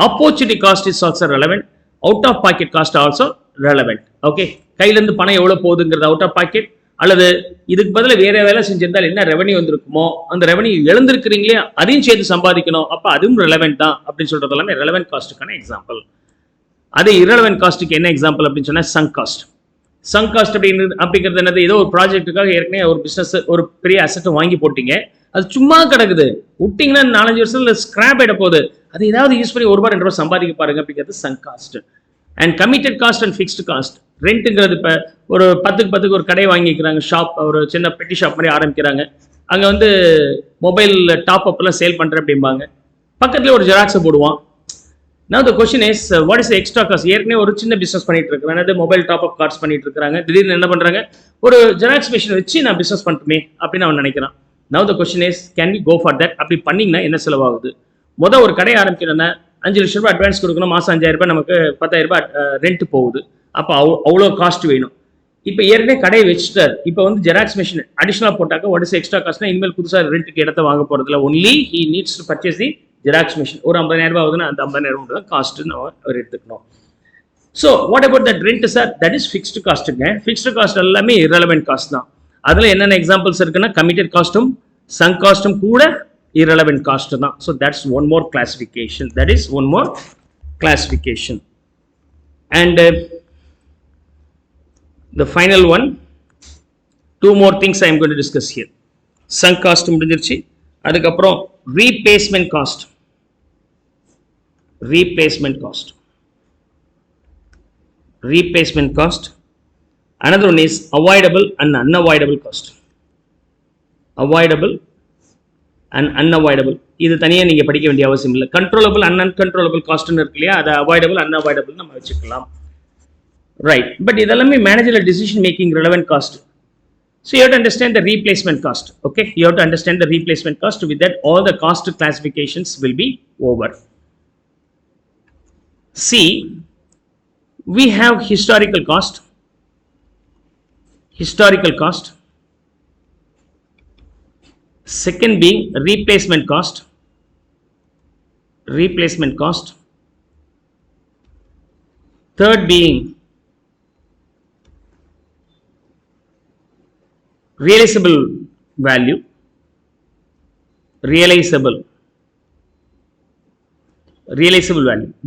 Opportunity cost is also relevant. Out of pocket cost also relevant. Okay, கையில இருந்து பணம் எவ்வளவு போகுதுங்கிறது out of packet, அல்லது இதுக்கு பதிலா வேற வேலை செஞ்சிருந்தால் என்ன ரெவன்யூ வந்திருக்குமோ அந்த ரெவன்யூ இழந்திருக்கிறீங்களே அதையும் சேர்த்து சம்பாதிக்கணும், அப்ப அதுவும் ரெலவெண்ட் தான் அப்படின்னு சொல்றது எல்லாமே ரெலவெண்ட் காஸ்ட்டுக்கான எக்ஸாம்பிள். அதே irrelevant காஸ்ட்டுக்கு என்ன எக்ஸாம்பிள் அப்படின்னு சொன்னா சங்க் காஸ்ட். சங்க் காஸ்ட் அப்படிங்கிறது என்னது? ஏதோ ஒரு ப்ராஜெக்ட்டுக்காக ஏற்கனவே ஒரு பிசினஸ் ஒரு பெரிய அசெட்டை வாங்கி போட்டீங்க, அது சும்மா கிடக்குது, விட்டிங்கன்னா 4-5 வருஷத்துல ஸ்கிராப் ஆகிட போகுது, அது ஏதாவது யூஸ் பண்ணி ₹1 ₹2 சம்பாதிக்க பாருங்க அப்படிங்கிறது sunk cost. And committed cost and fixed cost. ரெண்ட்டுங்கிறது இப்போ ஒரு 10க்கு ஒரு கடை வாங்கிக்கிறாங்க, ஷாப், ஒரு சின்ன பெட்டி ஷாப் மாதிரி ஆரம்பிக்கிறாங்க. அங்கே வந்து மொபைல் டாப் அப்லாம் சேல் பண்ணுறேன் அப்படிம்பாங்க, பக்கத்தில் ஒரு ஜெராக்ஸை போடுவான். Now the question is, what is the extra cost? ஏற்கனவே ஒரு சின்ன பிசினஸ் பண்ணிட்டு இருக்காங்க, அதாவது மொபைல் டாப் அப் கார்ட்ஸ் பண்ணிட்டு இருக்காங்க, திடீர்னு என்ன பண்றாங்க, ஒரு ஜெராக்ஸ் மிஷின் வச்சு நான் பிசினஸ் பண்ணட்டுமே அப்படின்னு அவன் நினைக்கிறான். Now the question is, can we go for that? அப்படி பண்ணீங்கன்னா என்ன செலவாகுது? ஒரு கடை ஆரம்பிக்கிறேன்னா ₹5,00,000 அட்வான்ஸ் கொடுக்கணும், மாசம் ₹5,000, நமக்கு ₹10,000 ரெண்ட் போகுது. அப்போ அவ்வளோ காஸ்ட் வேணும். இப்போ ஏற்கனவே கடையை வச்சுட்டார், இப்போ வந்து ஜெராக்ஸ் மிஷின் அடிஷனலாக போட்டாக்க வாட் இஸ் எக்ஸ்ட்ரா காஸ்ட்னா, இனிமேல் புதுசாக ரெண்ட்டுக்கு இடத்த வாங்க போறதுல only he needs to purchase the Xerox machine. ஒரு ₹50,000 ஆகுதுன்னா அந்த ₹50,000 தான் காஸ்ட்னு அவர் எடுத்துக்கணும். So what about that rent sir? That is fixed காஸ்ட்டுங்க. ஃபிக்ஸ்டு காஸ்ட் எல்லாமே இரலவென்ட் காஸ்ட் தான். அதில் என்னென்ன எக்ஸாம்பிள்ஸ் இருக்குன்னா, கமிட்டட் காஸ்ட்டும் சங்க் காஸ்ட்டும் கூட இரலவென்ட் காஸ்ட் தான். So that's one more classification. That is one more classification. And the final one, 2 more things I am going to discuss here. Sunk cost முடிஞ்சிருச்சு. அதுக்கப்புறம் replacement cost. Replacement cost. Another one is avoidable and unavoidable cost. Avoidable and unavoidable. இது தனியாக நீங்கள் படிக்க வேண்டிய அவசியம் இல்லை. Controllable and uncontrollable காஸ்ட்னு இருக்கு இல்லையா, அதை அவாய்டபிள் அன்அவாய்டபிள் நம்ம வச்சுக்கலாம். Right, but இதெல்லாமே managerial decision making relevant cost. So you have to understand the replacement cost. Okay, you have to understand the replacement cost. With that, all the cost classifications will be over. See, we have historical cost. Second being replacement cost. Third being realizable value.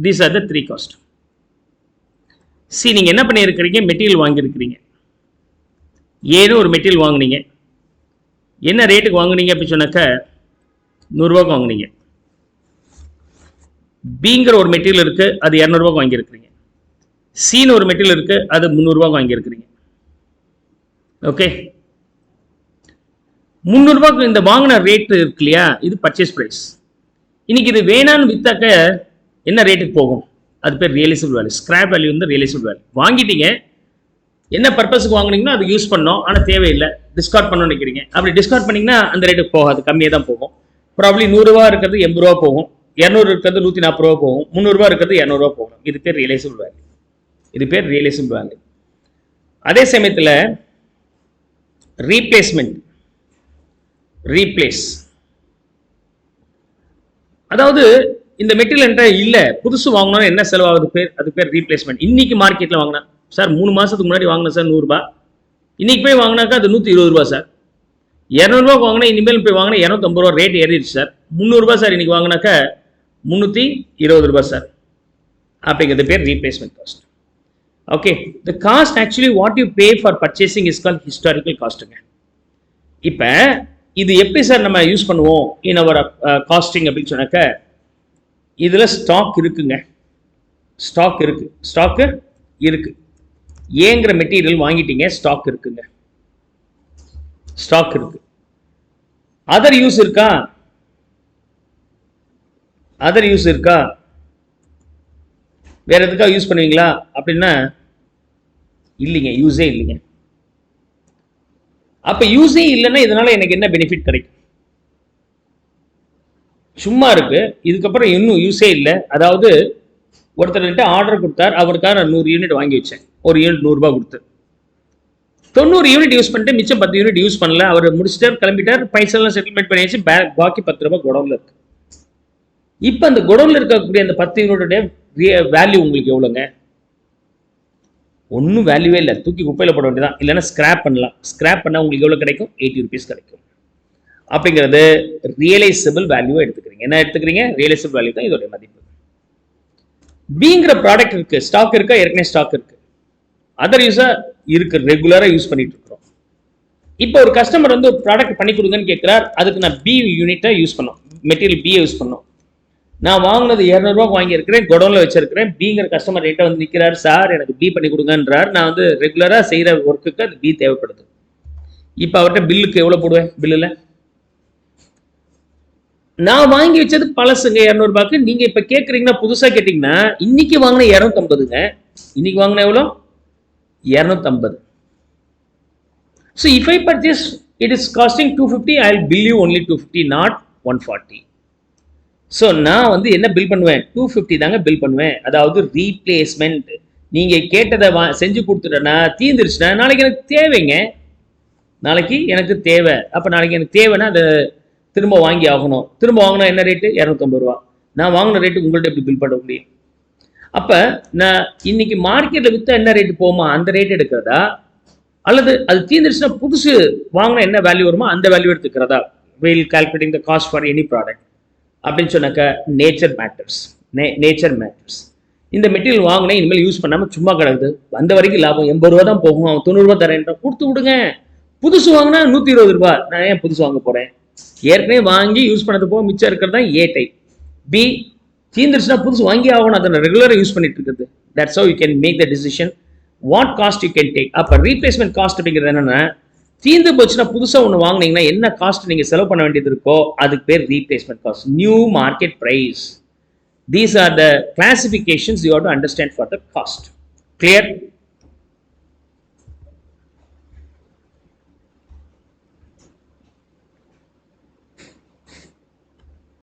These are the 3 costs. See, நீங்க என்ன பண்ணியிருக்கிறீங்க, material வாங்கியிருக்கிறீங்க, ஏதோ ஒரு material வாங்குனீங்க, என்ன ரேட்டுக்கு வாங்குனீங்க அப்படி சொன்னாக்க ₹100 வாங்குனீங்க. பிங்கிற ஒரு மெட்டீரியல் இருக்கு, அது ₹200 வாங்கியிருக்கிறீங்க. சின்னு ஒரு மெட்டீரியல் இருக்கு, அது ₹300 வாங்கியிருக்கிறீங்க. ஓகே, ₹300 இந்த வாங்கின ரேட் இருக்கு இல்லையா, இது பர்ச்சேஸ் பிரைஸ். இன்னைக்கு இது வேணான்னு வித்தாக்க என்ன ரேட்டுக்கு போகும்? அது பேர் ரியலைசபிள் வேல்யூ. ஸ்கிராப் வேல்யூ வந்து ரியலைசபிள் வேல்யூ. வாங்கிட்டீங்க, என்ன பர்பஸுக்கு வாங்குனீங்கன்னா அது யூஸ் பண்ணோம், ஆனால் தேவையில்லை, டிஸ்கார்ட் பண்ண நினைக்கிறீங்க. அப்படி டிஸ்கார்ட் பண்ணீங்கன்னா அந்த ரேட்டுக்கு போகாது, கம்மியாக தான் போகும். ப்ராப்ளி ₹100 இருக்கிறது ₹80 போகும், 200 இருக்கிறது ₹140 போகும், ₹300 இருக்கிறது ₹200 போகும். இது பேர் ரியலைசபிள் வேல்யூ. அதே சமயத்தில் ரீப்ளேஸ், அதாவது இந்த மெட்டீரியல் என்கிட்ட இல்லை, புதுசு வாங்கணும், என்ன செலவாகுது, அது பேர் ரீப்ளேஸ்மெண்ட். இன்னைக்கு மார்க்கெட்டில் வாங்கினா சார் 3 மாதத்துக்கு முன்னாடி வாங்கினேன் சார் ₹100, இன்னைக்கு போய் வாங்கினாக்கா அது ₹120 சார். ₹200 வாங்கினா இனிமேல் போய் வாங்கினா ₹250 ரேட் ஏறிடுச்சு சார். ₹300 சார் இன்னைக்கு வாங்கினாக்கா ₹320 சார். அப்படிங்கிறது பேர் replacement cost. Okay, the cost actually what you pay for purchasing is called historical காஸ்ட்டுங்க. இப்போ இது எப்படி சார் நம்ம யூஸ் பண்ணுவோம் இன் அவர் காஸ்டிங் அப்படின்னு சொன்னாக்க, இதில் ஸ்டாக் இருக்குங்க, ஸ்டாக் இருக்கு. ஏங்கிற மெட்டீரியல் வாங்கிட்டீங்க, ஸ்டாக் இருக்கு. அதர் யூஸ் இருக்கா? வேற எதுக்காக யூஸ் பண்ணுவீங்களா அப்படின்னா இல்லைங்க, யூஸே இல்லைங்க. அப்ப யூஸே இல்லைன்னா இதனால எனக்கு என்ன பெனிஃபிட் கிடைக்கும்? சும்மா இருக்கு, இதுக்கப்புறம் இன்னும் யூஸே இல்லை. அதாவது ஒருத்தர்கிட்ட ஆர்டர் கொடுத்தார், அவருக்காக நான் 100 யூனிட் வாங்கி வச்சேன், ஒரு யூனிட் ₹100 கொடுத்து 90 யூனிட் யூஸ் பண்ணிட்டு மிச்சம் 10 யூனிட் யூஸ் பண்ணல. அவர் முடிச்சுட்டார், கிளம்பிட்டார், பைசெல்லாம் செட்டில்மெண்ட் பண்ணியாச்சு, பாக்கி ₹10 குடோன்ல இருக்கு. இப்போ அந்த குடோன்ல இருக்கக்கூடிய அந்த 10 யூனிட்டோட வேல்யூ உங்களுக்கு எவ்வளோங்க? ஒன்றும் வேல்யூவே இல்லை, தூக்கி குப்பையில் போட வேண்டியதான், இல்லைன்னா ஸ்கிராப் பண்ணலாம். ஸ்கிராப் பண்ணால் உங்களுக்கு எவ்வளோ கிடைக்கும்? ₹80 கிடைக்கும். அப்படிங்கிறது ரியலைசபிள் வேல்யூ எடுத்துக்கிறீங்க. என்ன எடுத்துக்கிறீங்க? ரியலைசபிள் வேல்யூ தான் இதோட மதிப்பு. பிங்கிற ப்ராடக்ட் இருக்கு, ஸ்டாக் இருக்கா? ஏற்கனவே ஸ்டாக் இருக்கு. அதர் யூஸா இருக்கு, ரெகுலரா யூஸ் பண்ணிட்டு இருக்கிறோம். இப்போ ஒரு கஸ்டமர் வந்து ஒரு ப்ராடக்ட் பண்ணி கொடுங்கன்னு கேட்கிறார், அதுக்கு நான் பி யூனிட்டை யூஸ் பண்ணோம், மெட்டீரியல் பியை யூஸ் பண்ணோம். நான் வாங்கினது 200 வாங்கியிருக்கிறேன், குடோன்ல வச்சிருக்கிறேன். பிங்கிற கஸ்டமர் என்கிட்ட வந்து நிற்கிறார், சார் எனக்கு பி பண்ணி கொடுங்கன்றார். நான் வந்து ரெகுலரா செய்யற ஒர்க்குக்கு அது பி தேவைப்படுது. இப்போ அவர்கிட்ட பில்லுக்கு எவ்வளவு போடுவேன்? பில்லுல நான் வாங்கி வச்சது பழசுங்க 200 நீங்க இப்ப கேட்குறீங்கன்னா, புதுசா கேட்டீங்கன்னா, இன்னைக்கு வாங்கின 250ங்க. இன்னைக்கு வாங்கின எவ்வளோ? 250. So if I purchase, it is costing 250, I'll bill you only 250, not 140. So நான் வந்து என்ன பில் பண்ணுவேன்? 250 தாங்க பில் பண்ணுவேன். அதாவது ரீப்ளேஸ்மெண்ட். நீங்க கேட்டதை செஞ்சு கொடுத்துட்டேன்னா, தீர்ந்துருச்சுன்னா நாளைக்கு எனக்கு தேவைங்க. நாளைக்கு எனக்கு தேவை. அப்போ நாளைக்கு எனக்கு தேவைன்னா அதை திரும்ப வாங்கி ஆகணும். திரும்ப வாங்கினா என்ன ரேட்டு? 250 நான் வாங்கின ரேட்டு உங்கள்கிட்ட எப்படி பில் பண்ண முடியும்? அப்போ நான் இன்னைக்கு மார்க்கெட்டில் விற்றா என்ன ரேட்டு போகுமா அந்த ரேட் எடுக்கிறதா, அல்லது அது தீர்ந்துருச்சுன்னா புதுசு வாங்கினா என்ன வேல்யூ வருமோ அந்த வேல்யூ எடுத்துக்கிறதா? வெயில் calculating the cost for any product அப்படின்னு சொன்னாக்கா நேச்சர் மேட்டர்ஸ். இந்த மெட்டீரியல் வாங்கினேன், இனிமேல் யூஸ் பண்ணாமல் சும்மா கிடக்குது, வந்த வரைக்கும் லாபம் 80 தான் போகும், அவன் 90 தரேன், கொடுத்து விடுங்க. புதுசு வாங்கினா 120, நான் ஏன் புதுசு வாங்க போறேன்? ஏற்கனவே வாங்கி யூஸ் பண்ணது போக மிச்சம் இருக்கிறது தான் ஏ டைப். பி தீர்ந்துருச்சுன்னா புதுசு வாங்கி ஆகணும், அதை ரெகுலராக யூஸ் பண்ணிட்டு இருக்குது. That's how you can make the decision what cost you can take. அப்போ ரீப்ளேஸ்மெண்ட் காஸ்ட் அப்படிங்கிறது என்னன்னா, தீர்ந்து போச்சுன்னா புதுசாக ஒன்று வாங்கினீங்கன்னா என்ன காஸ்ட் நீங்கள் செலவு பண்ண வேண்டியது இருக்கோ அதுக்கு பேர் replacement cost, new market price. These are the classifications you have to understand for the cost. Clear?